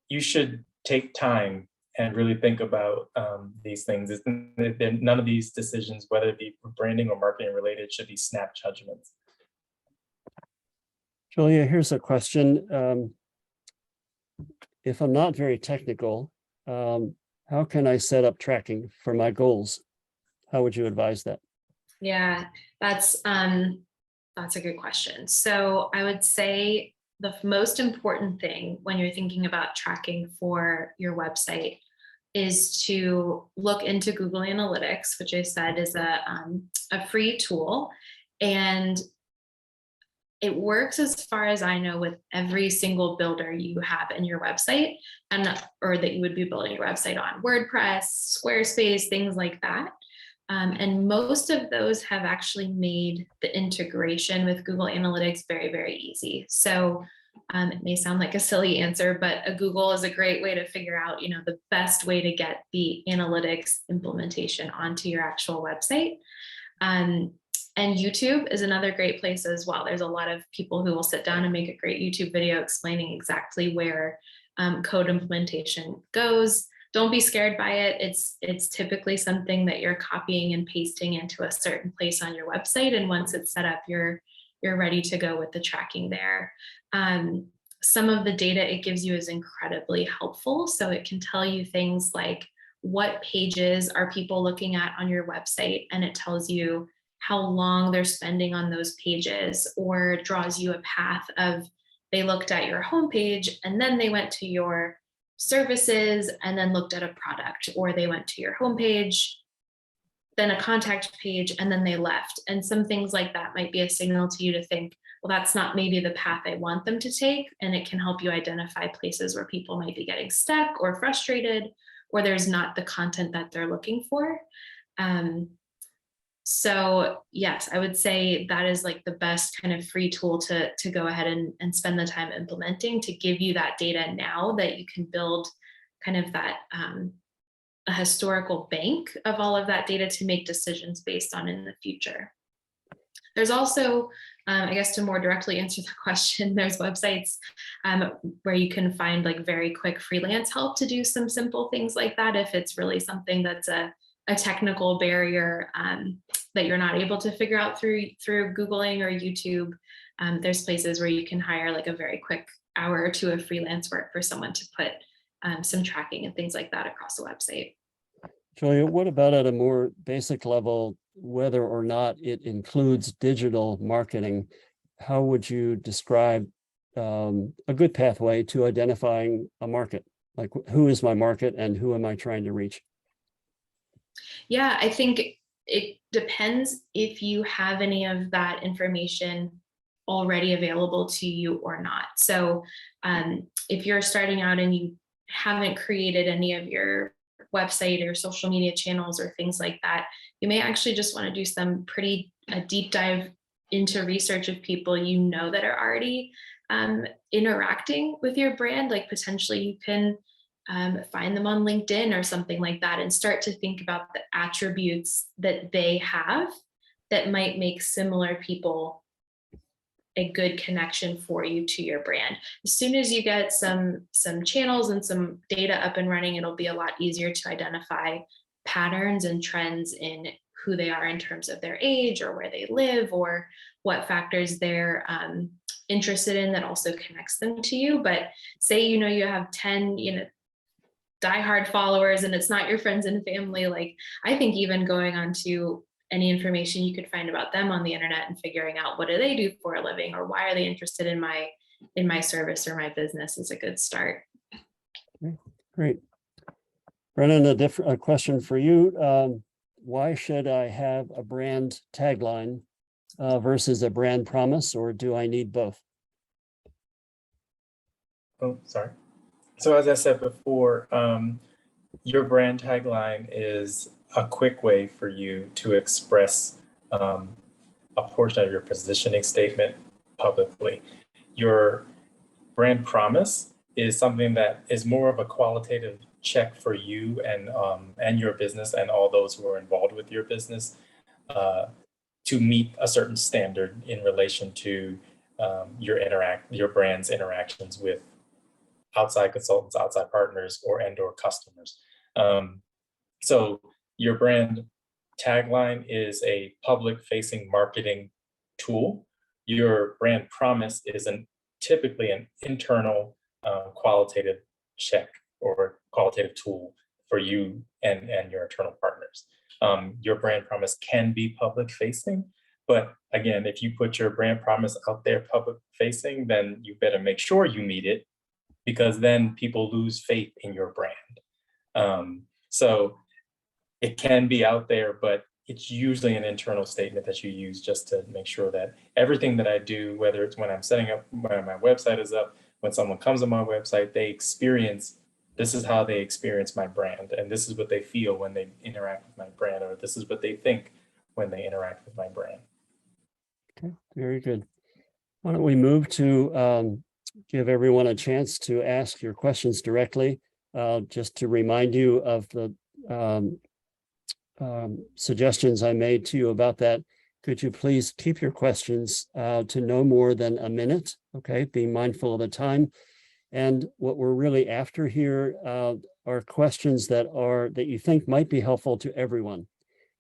you should take time and really think about these things. None of these decisions, whether it be branding or marketing related, should be snap judgments. Julia, here's a question. If I'm not very technical, how can I set up tracking for my goals? How would you advise that? Yeah, that's a good question. So I would say the most important thing when you're thinking about tracking for your website is to look into Google Analytics, which I said is a free tool. And it works, as far as I know, with every single builder you have in your website, or that you would be building your website on: WordPress, Squarespace, things like that. And most of those have actually made the integration with Google Analytics very, very easy. So it may sound like a silly answer, but a Google is a great way to figure out, the best way to get the analytics implementation onto your actual website. And YouTube is another great place as well. There's a lot of people who will sit down and make a great YouTube video explaining exactly where code implementation goes. Don't be scared by it. It's typically something that you're copying and pasting into a certain place on your website. And once it's set up, you're ready to go with the tracking there. Some of the data it gives you is incredibly helpful. So it can tell you things like what pages are people looking at on your website, and it tells you how long they're spending on those pages, or draws you a path of they looked at your homepage and then they went to your services and then looked at a product, or they went to your homepage, then a contact page, and then they left. And some things like that might be a signal to you to think, well, that's not maybe the path I want them to take. And it can help you identify places where people might be getting stuck or frustrated, or there's not the content that they're looking for. So yes, I would say that is like the best kind of free tool to go ahead and spend the time implementing, to give you that data now that you can build kind of that a historical bank of all of that data to make decisions based on in the future. There's also, I guess, to more directly answer the question, there's websites where you can find like very quick freelance help to do some simple things like that. If it's really something that's a technical barrier that you're not able to figure out through Googling or YouTube, there's places where you can hire like a very quick hour or two of freelance work for someone to put some tracking and things like that across the website. Julia, what about at a more basic level, whether or not it includes digital marketing? How would you describe a good pathway to identifying a market? Like, who is my market and who am I trying to reach? Yeah, I think it depends if you have any of that information already available to you or not. So if you're starting out and you haven't created any of your website or social media channels or things like that, you may actually just want to do some pretty deep dive into research of people that are already interacting with your brand. Like potentially you can find them on LinkedIn or something like that, and start to think about the attributes that they have that might make similar people a good connection for you to your brand. As soon as you get some channels and some data up and running, it'll be a lot easier to identify patterns and trends in who they are in terms of their age or where they live or what factors they're interested in that also connects them to you. But say you have 10 diehard followers and it's not your friends and family, like I think even going on to any information you could find about them on the internet and figuring out what do they do for a living or why are they interested in my service or my business is a good start. Great. Brennan, a question for you. Why should I have a brand tagline versus a brand promise, or do I need both? Oh, sorry. So as I said before, your brand tagline is a quick way for you to express a portion of your positioning statement publicly. Your brand promise is something that is more of a qualitative check for you and your business and all those who are involved with your business to meet a certain standard in relation to your brand's interactions with outside consultants, outside partners, or customers. So your brand tagline is a public-facing marketing tool. Your brand promise is typically an internal qualitative check or qualitative tool for you and your internal partners. Your brand promise can be public-facing, But again, if you put your brand promise out there public facing, then you better make sure you meet it, because then people lose faith in your brand. So it can be out there, but it's usually an internal statement that you use just to make sure that everything that I do, whether it's when I'm setting up, when my website is up, when someone comes on my website, this is how they experience my brand, and this is what they feel when they interact with my brand, or this is what they think when they interact with my brand. Okay, very good. Why don't we move to give everyone a chance to ask your questions directly. Just to remind you of the suggestions I made to you about that, could you please keep your questions to no more than a minute? Okay, being mindful of the time. And what we're really after here are questions that you think might be helpful to everyone.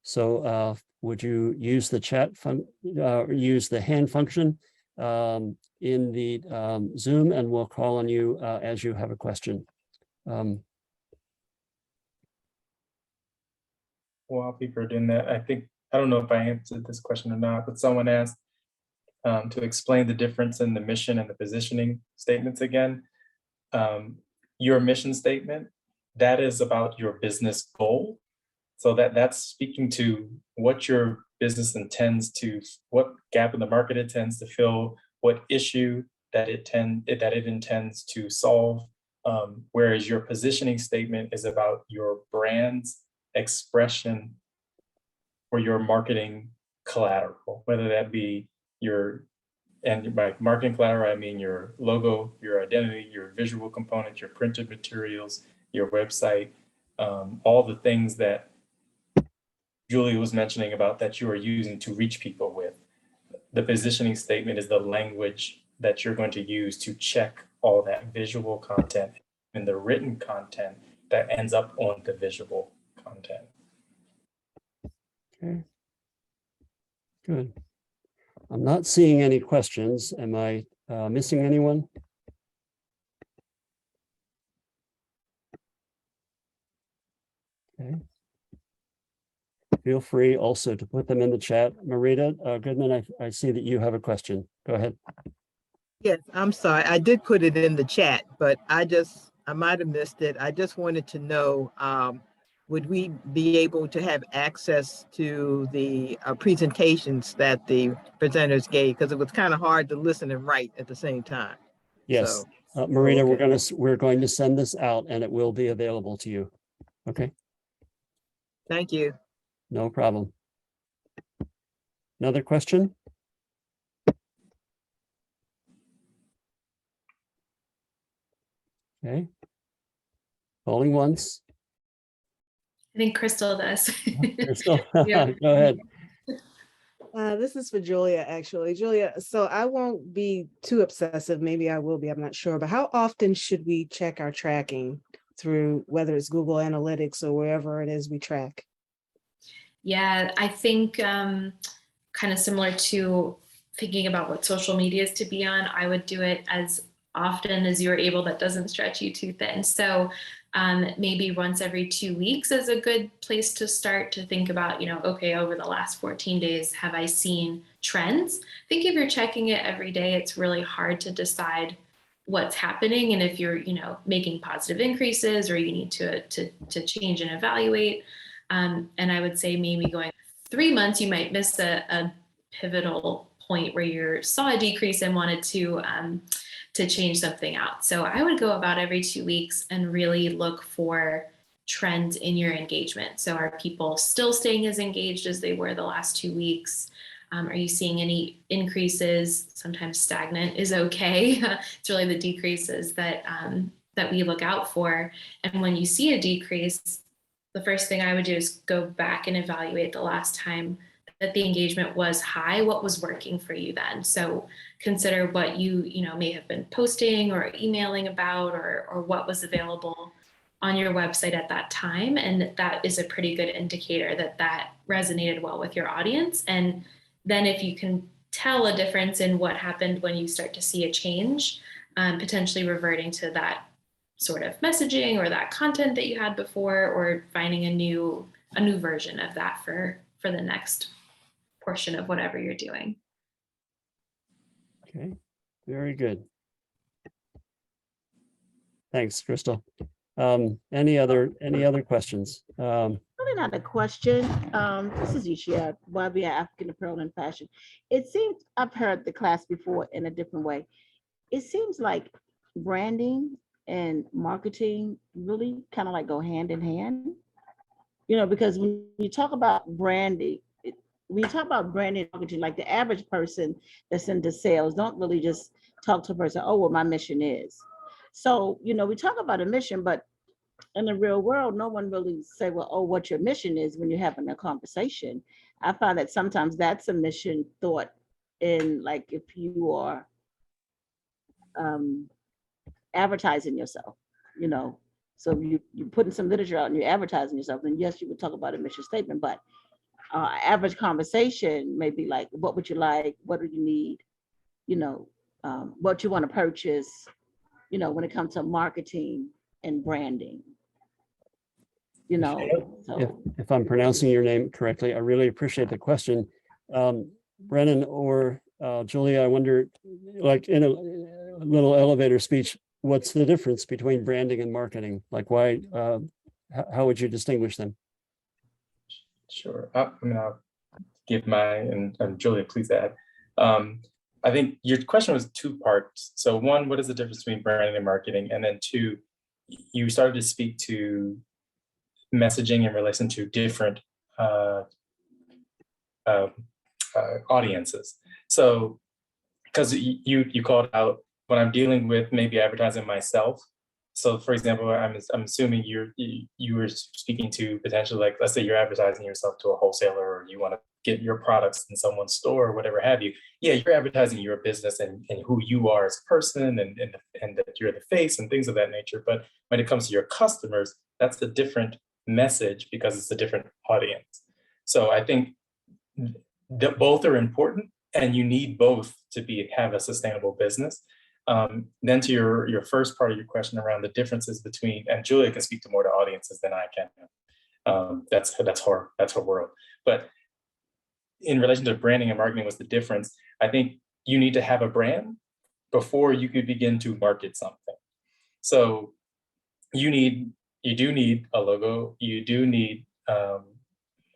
So would you use the chat use the hand function in the Zoom, and we'll call on you as you have a question. While people are doing that, I don't know if I answered this question or not, but someone asked to explain the difference in the mission and the positioning statements again. Your mission statement, that is about your business goal. So that's speaking to what your business intends to, what gap in the market it intends to fill, what issue that it intends to solve. Whereas your positioning statement is about your brand's expression or your marketing collateral, whether that be and by marketing collateral, I mean your logo, your identity, your visual components, your printed materials, your website, all the things that Julia was mentioning about that you are using to reach people with. The positioning statement is the language that you're going to use to check all that visual content and the written content that ends up on the visual content. Okay. Good. I'm not seeing any questions. Am I missing anyone? Okay. Feel free also to put them in the chat. Marita Goodman, I see that you have a question. Go ahead. Yes, I'm sorry. I did put it in the chat, but I might have missed it. I just wanted to know, would we be able to have access to the presentations that the presenters gave? Because it was kind of hard to listen and write at the same time. Yes, So, Marita, okay. we're going to send this out and it will be available to you. Okay. Thank you. No problem. Another question? Okay. Calling once. I think Crystal does. Crystal, Yeah. go ahead. This is for Julia, actually. Julia, so I won't be too obsessive. Maybe I will be, I'm not sure. But how often should we check our tracking through whether it's Google Analytics or wherever it is we track? Yeah, I think kind of similar to thinking about what social media is to be on, I would do it as often as you're able. That doesn't stretch you too thin. So maybe once every 2 weeks is a good place to start to think about, okay, over the last 14 days, have I seen trends? I think if you're checking it every day, it's really hard to decide what's happening and if you're, making positive increases or you need to change and evaluate. And I would say maybe going 3 months, you might miss a pivotal point where you saw a decrease and wanted to change something out. So I would go about every 2 weeks and really look for trends in your engagement. So are people still staying as engaged as they were the last 2 weeks? Are you seeing any increases? Sometimes stagnant is okay. It's really the decreases that we look out for. And when you see a decrease, the first thing I would do is go back and evaluate the last time that the engagement was high, what was working for you then. So consider what you may have been posting or emailing about or what was available on your website at that time. And that is a pretty good indicator that resonated well with your audience. And then if you can tell a difference in what happened when you start to see a change, potentially reverting to that sort of messaging or that content that you had before, or finding a new version of that for the next portion of whatever you're doing. Okay, very good. Thanks, Crystal. Any other questions? Really not a question. This is Yishia, Wabi African Apparel and Fashion. It seems, I've heard the class before in a different way. It seems like branding and marketing really kind of like go hand in hand, because when you talk about branding, when you talk about branding and marketing, like the average person that's into sales don't really just talk to a person, oh, what my mission is. So, we talk about a mission, but in the real world, no one really say, well, oh, what your mission is when you're having a conversation. I find that sometimes that's a mission thought in, like, if you are advertising yourself, so you're putting some literature out and you're advertising yourself, then yes, you would talk about a mission statement, but average conversation may be like, what would you like? What do you need? What you want to purchase, when it comes to marketing and branding, so. If I'm pronouncing your name correctly, I really appreciate the question. Brennan or Julia, I wonder, like in a little elevator speech, what's the difference between branding and marketing? Like why, how would you distinguish them? Sure. I'll give mine, and Julia, please add. I think your question was two parts. So one, what is the difference between branding and marketing? And then two, you started to speak to messaging in relation to different audiences. So, because you called out when I'm dealing with maybe advertising myself. So, for example, I'm assuming you were speaking to potentially, like, let's say you're advertising yourself to a wholesaler, or you want to get your products in someone's store or whatever have you. Yeah, you're advertising your business and who you are as a person, and that you're the face and things of that nature. But when it comes to your customers, that's a different message because it's a different audience. So I think that both are important, and you need both to have a sustainable business. Then to your first part of your question around the differences between, and Julia can speak to more to audiences than I can. That's her world. But in relation to branding and marketing, what's the difference? I think you need to have a brand before you could begin to market something. So you do need a logo. You do need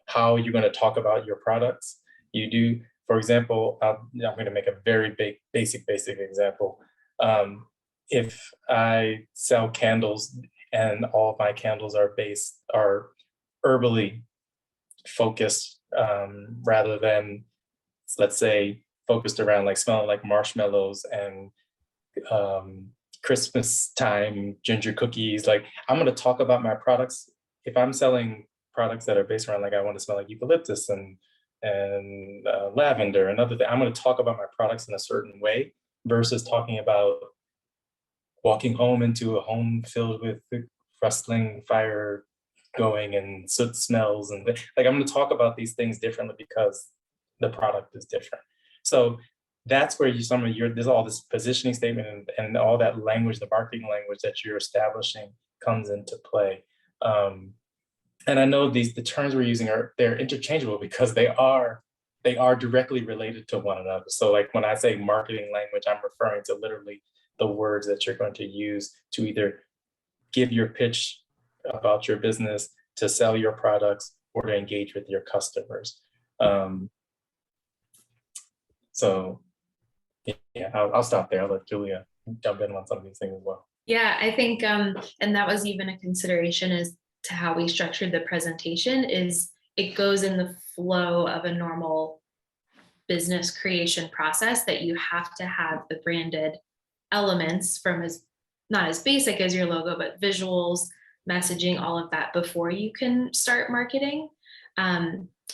how you're going to talk about your products. You do, for example, I'm going to make a very basic example. If I sell candles and all of my candles are herbally focused, rather than, let's say, focused around like smelling like marshmallows and Christmas time ginger cookies, like I'm going to talk about my products. If I'm selling products that are based around, like, I want to smell like eucalyptus and lavender and other things, I'm going to talk about my products in a certain way versus talking about walking home into a home filled with rustling fire going and soot smells, and like I'm going to talk about these things differently because the product is different. So that's where there's all this positioning statement and all that language, the marketing language that you're establishing comes into play. And I know the terms we're using they're interchangeable because they are directly related to one another. So like when I say marketing language, I'm referring to literally the words that you're going to use to either give your pitch about your business, to sell your products, or to engage with your customers. So yeah, I'll stop there. I'll let Julia jump in on some of these things as well. Yeah, I think, and that was even a consideration as to how we structured the presentation, is it goes in the flow of a normal business creation process, that you have to have the branded elements from not as basic as your logo, but visuals, messaging, all of that before you can start marketing.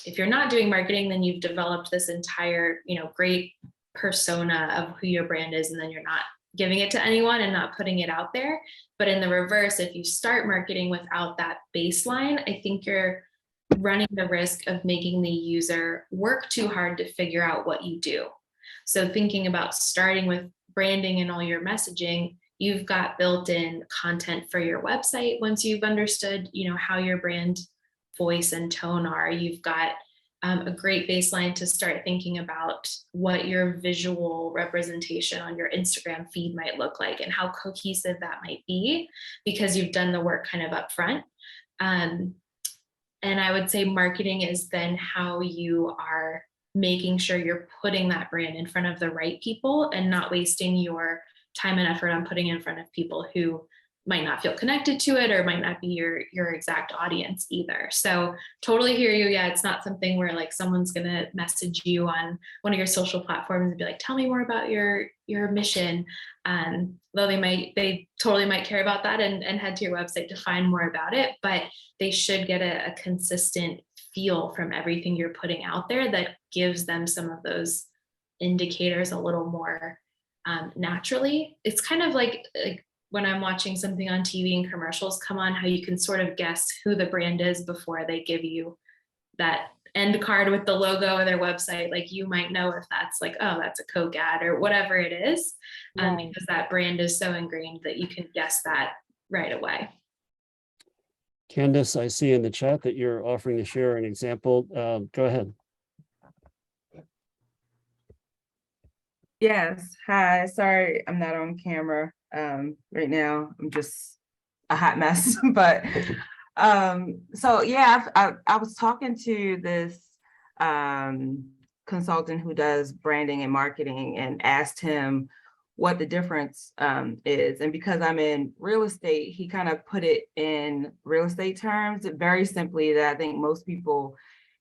If you're not doing marketing, then you've developed this entire, great persona of who your brand is, and then you're not giving it to anyone and not putting it out there. But in the reverse, if you start marketing without that baseline, I think you're running the risk of making the user work too hard to figure out what you do. So thinking about starting with branding and all your messaging, you've got built-in content for your website. Once you've understood, how your brand voice and tone are, you've got a great baseline to start thinking about what your visual representation on your Instagram feed might look like and how cohesive that might be, because you've done the work kind of up front. And I would say marketing is then how you are making sure you're putting that brand in front of the right people and not wasting your time and effort on putting in front of people who might not feel connected to it or might not be your exact audience either. So totally hear you. Yeah, it's not something where like someone's gonna message you on one of your social platforms and be like, tell me more about your mission. Though they totally might care about that and head to your website to find more about it, but they should get a consistent feel from everything you're putting out there that gives them some of those indicators a little more naturally. It's kind of like when I'm watching something on TV and commercials come on, how you can sort of guess who the brand is before they give you that end card with the logo of their website. Like you might know if that's like, oh, that's a Coke ad or whatever it is, Right. because that brand is so ingrained that you can guess that right away. Candace, I see in the chat that you're offering to share an example. Go ahead. Yes. Hi. Sorry, I'm not on camera right now. I'm just a hot mess. But so yeah, I was talking to this consultant who does branding and marketing and asked him what the difference is. And because I'm in real estate, he kind of put it in real estate terms, very simply, that I think most people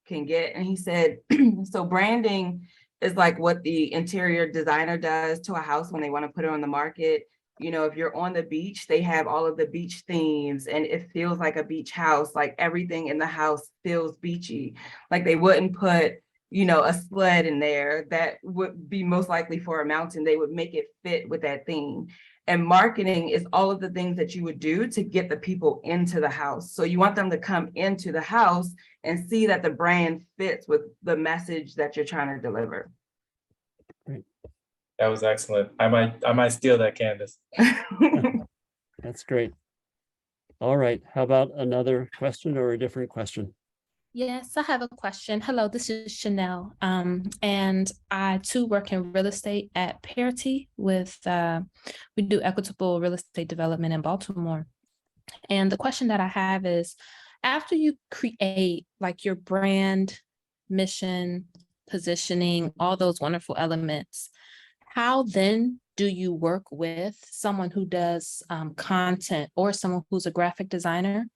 can get. And he said, so branding is like what the interior designer does to a house when they want to put it on the market. You know, if you're on the beach, they have all of the beach themes and it feels like a beach house, like everything in the house feels beachy. Like they wouldn't put, you know, a sled in there that would be most likely for a mountain. They would make it fit with that theme. And marketing is all of the things that you would do to get the people into the house. So you want them to come into the house and see that the brand fits with the message that you're trying to deliver. That was excellent. I might steal that, Candace. That's great. All right. How about another question or a different question? Yes, I have a question. Hello, this is Chanel. And I too work in real estate at Parity with, we do equitable real estate development in Baltimore. And the question that I have is, after you create like your brand, mission, positioning, all those wonderful elements, how then do you work with someone who does content or someone who's a graphic designer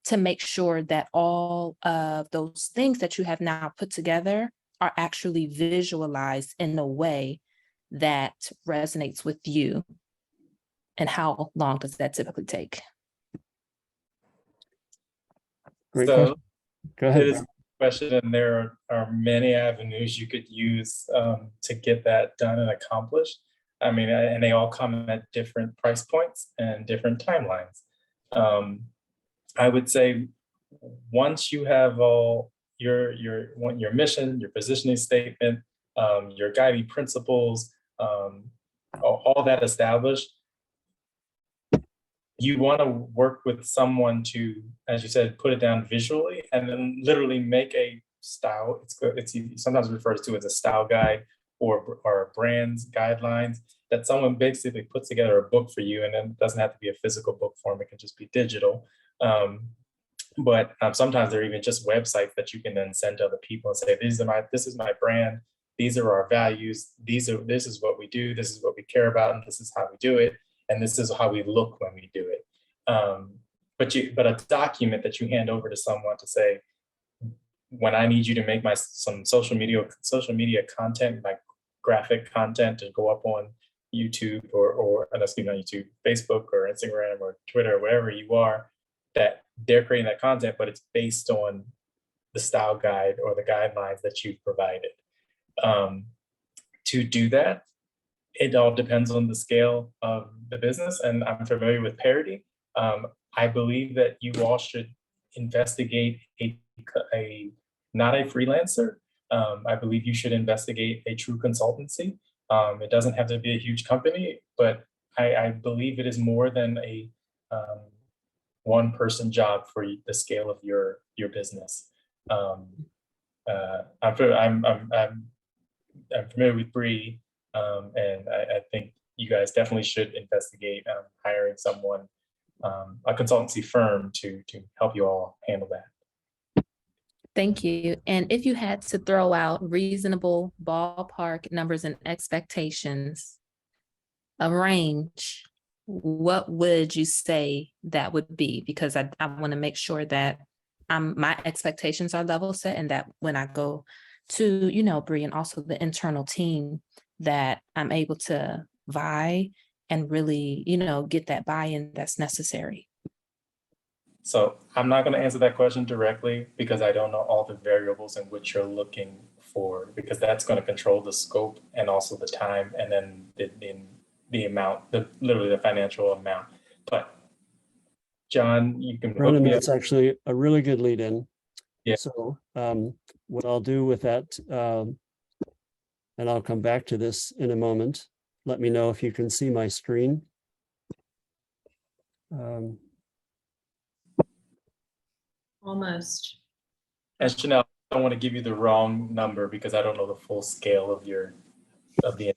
to make sure that all of those things that you have now put together are actually visualized in a way that resonates with you? And how long does that typically take? Great So question. Go ahead. it is a question, and there are many avenues you could use to get that done and accomplished. I mean, and they all come at different price points and different timelines. I would say once you have all your mission, your positioning statement, your guiding principles, all that established, you want to work with someone to, as you said, put it down visually and then literally make a style. It's sometimes referred to as a style guide or a brand's guidelines that someone basically puts together a book for you, and then it doesn't have to be a physical book form, it can just be digital. But sometimes there are even just websites that you can then send to other people and say, this is my brand, these are our values, this is what we do, this is what we care about, and this is how we do it, and this is how we look when we do it. But a document that you hand over to someone to say, when I need you to make some social media content, like graphic content to go up on YouTube or excuse me, not YouTube, Facebook or Instagram or Twitter, or wherever you are, that they're creating that content, but it's based on the style guide or the guidelines that you've provided. To do that, it all depends on the scale of the business, and I'm familiar with Parity. I believe that you all should investigate not a freelancer. I believe you should investigate a true consultancy. It doesn't have to be a huge company, but I believe it is more than a one-person job for the scale of your business. I'm familiar with Bree, and I think you guys definitely should investigate hiring someone, a consultancy firm to help you all handle that. Thank you. And if you had to throw out reasonable ballpark numbers and expectations, a range, what would you say that would be? Because I want to make sure that my expectations are level set, and that when I go to, you know, Bree and also the internal team, that I'm able to vie and really, you know, get that buy-in that's necessary. So I'm not going to answer that question directly because I don't know all the variables in which you're looking for, because that's going to control the scope and also the time, and then the amount, literally the financial amount. But John, you can hook Brennan, me up. that's actually a really good lead in. Yeah. So what I'll do with that, and I'll come back to this in a moment. Let me know if you can see my screen. Almost. And Chanel, I don't want to give you the wrong number because I don't know the full scale of the.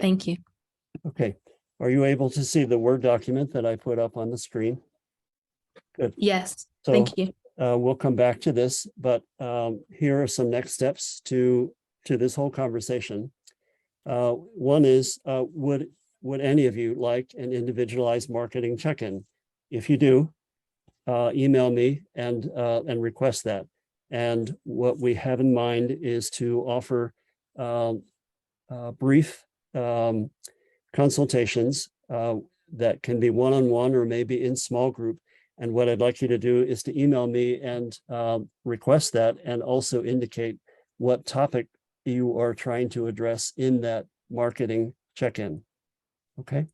Thank you. Okay. Are you able to see the Word document that I put up on the screen? Good. Yes, So, thank you. we'll come back to this, but here are some next steps to this whole conversation. One is, would any of you like an individualized marketing check-in? If you do, email me and request that. And what we have in mind is to offer brief consultations that can be one-on-one or maybe in small group. And what I'd like you to do is to email me and request that, and also indicate what topic you are trying to address in that marketing check-in. Okay.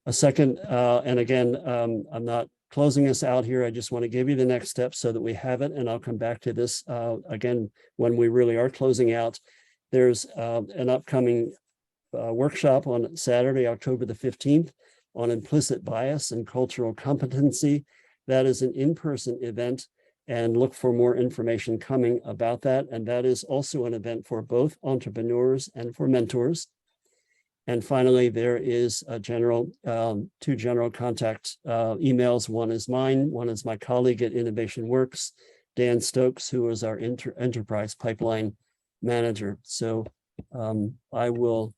A second, and again, I'm not closing us out here. I just want to give you the next step so that we have it. And I'll come back to this again when we really are closing out. There's an upcoming workshop on Saturday, October the 15th, on implicit bias and cultural competency. That is an in-person event, and look for more information coming about that. And that is also an event for both entrepreneurs and for mentors. And finally, there is a general, two general contact emails. One is mine, one is my colleague at Innovation Works, Dan Stokes, who is our enterprise pipeline manager. So I will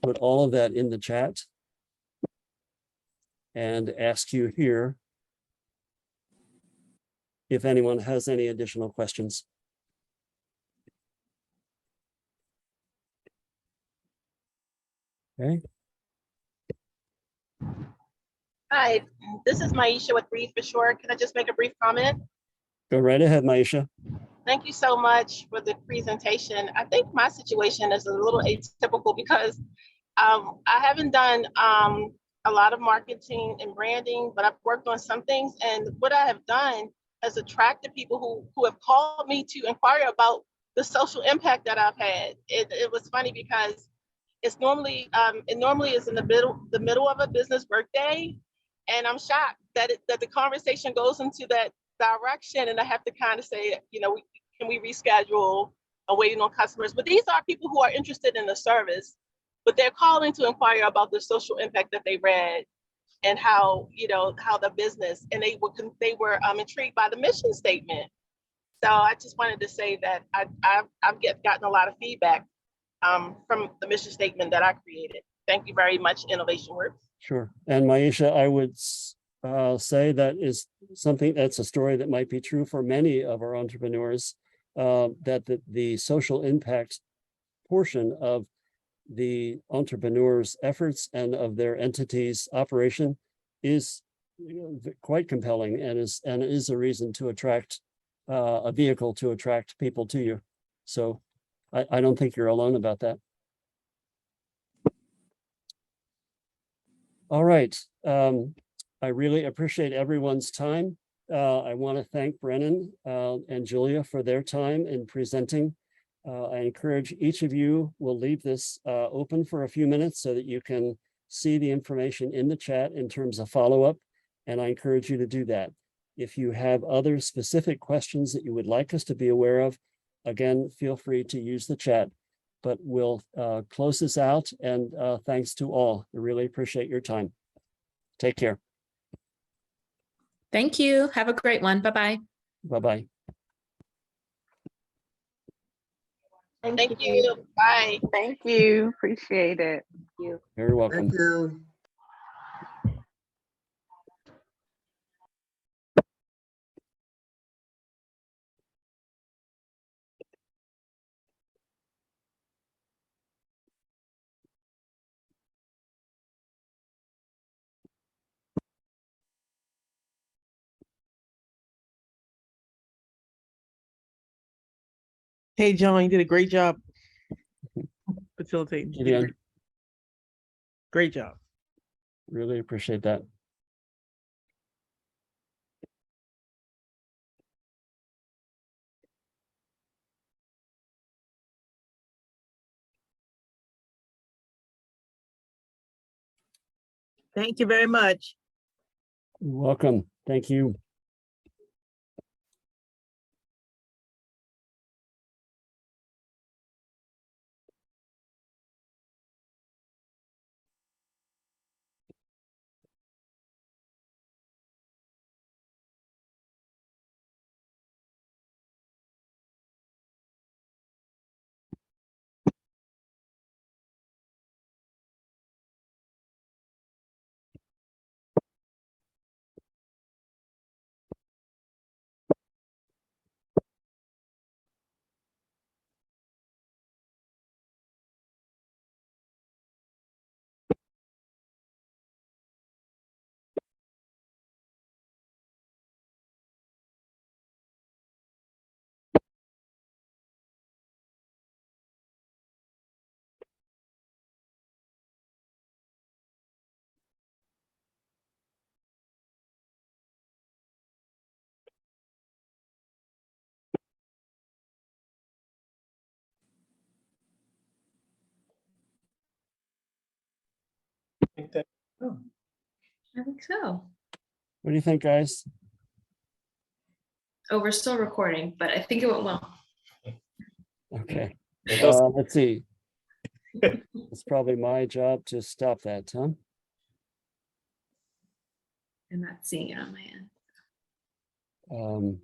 put all of that in the chat and ask you here if anyone has any additional questions. Okay. Hi, this is Maisha with Breathe for Short. Can I just make a brief comment? Go right ahead, Maisha. Thank you so much for the presentation. I think my situation is a little atypical because I haven't done a lot of marketing and branding, but I've worked on some things. And what I have done has attracted people who have called me to inquire about the social impact that I've had. It was funny because it's normally it normally is in the middle of a business workday, and I'm shocked that the conversation goes into that direction, and I have to kind of say, you know, can we reschedule or waiting on customers? But these are people who are interested in the service, but they're calling to inquire about the social impact that they read and how, you know, how the business, and they were intrigued by the mission statement. So I just wanted to say that I've gotten a lot of feedback from the mission statement that I created. Thank you very much, Innovation Works. Sure. And Maisha, I would say that is something, that's a story that might be true for many of our entrepreneurs, that the social impact portion of the entrepreneur's efforts and of their entity's operation is, you know, quite compelling, and is a reason to attract a vehicle to attract people to you. So I don't think you're alone about that. All right. I really appreciate everyone's time. I want to thank Brennan and Julia for their time in presenting. I encourage each of you, will leave this open for a few minutes so that you can see the information in the chat in terms of follow-up, and I encourage you to do that. If you have other specific questions that you would like us to be aware of, again, feel free to use the chat. But we'll close this out, and thanks to all. I really appreciate your time. Take care. Thank you. Have a great one. Bye-bye. Bye-bye. Thank you. Bye. Thank you. Appreciate it. Very welcome. Thank you. Hey, John, you did a great job facilitating. You did a Gideon, great job. really appreciate that. Thank you very much. You're welcome. Thank you. I think that, oh, I think so. What do you think, guys? Oh, we're still recording, but I think it went well. Okay. it does- Let's see. It's probably my job to stop that, huh? I'm not seeing it on my end. Um,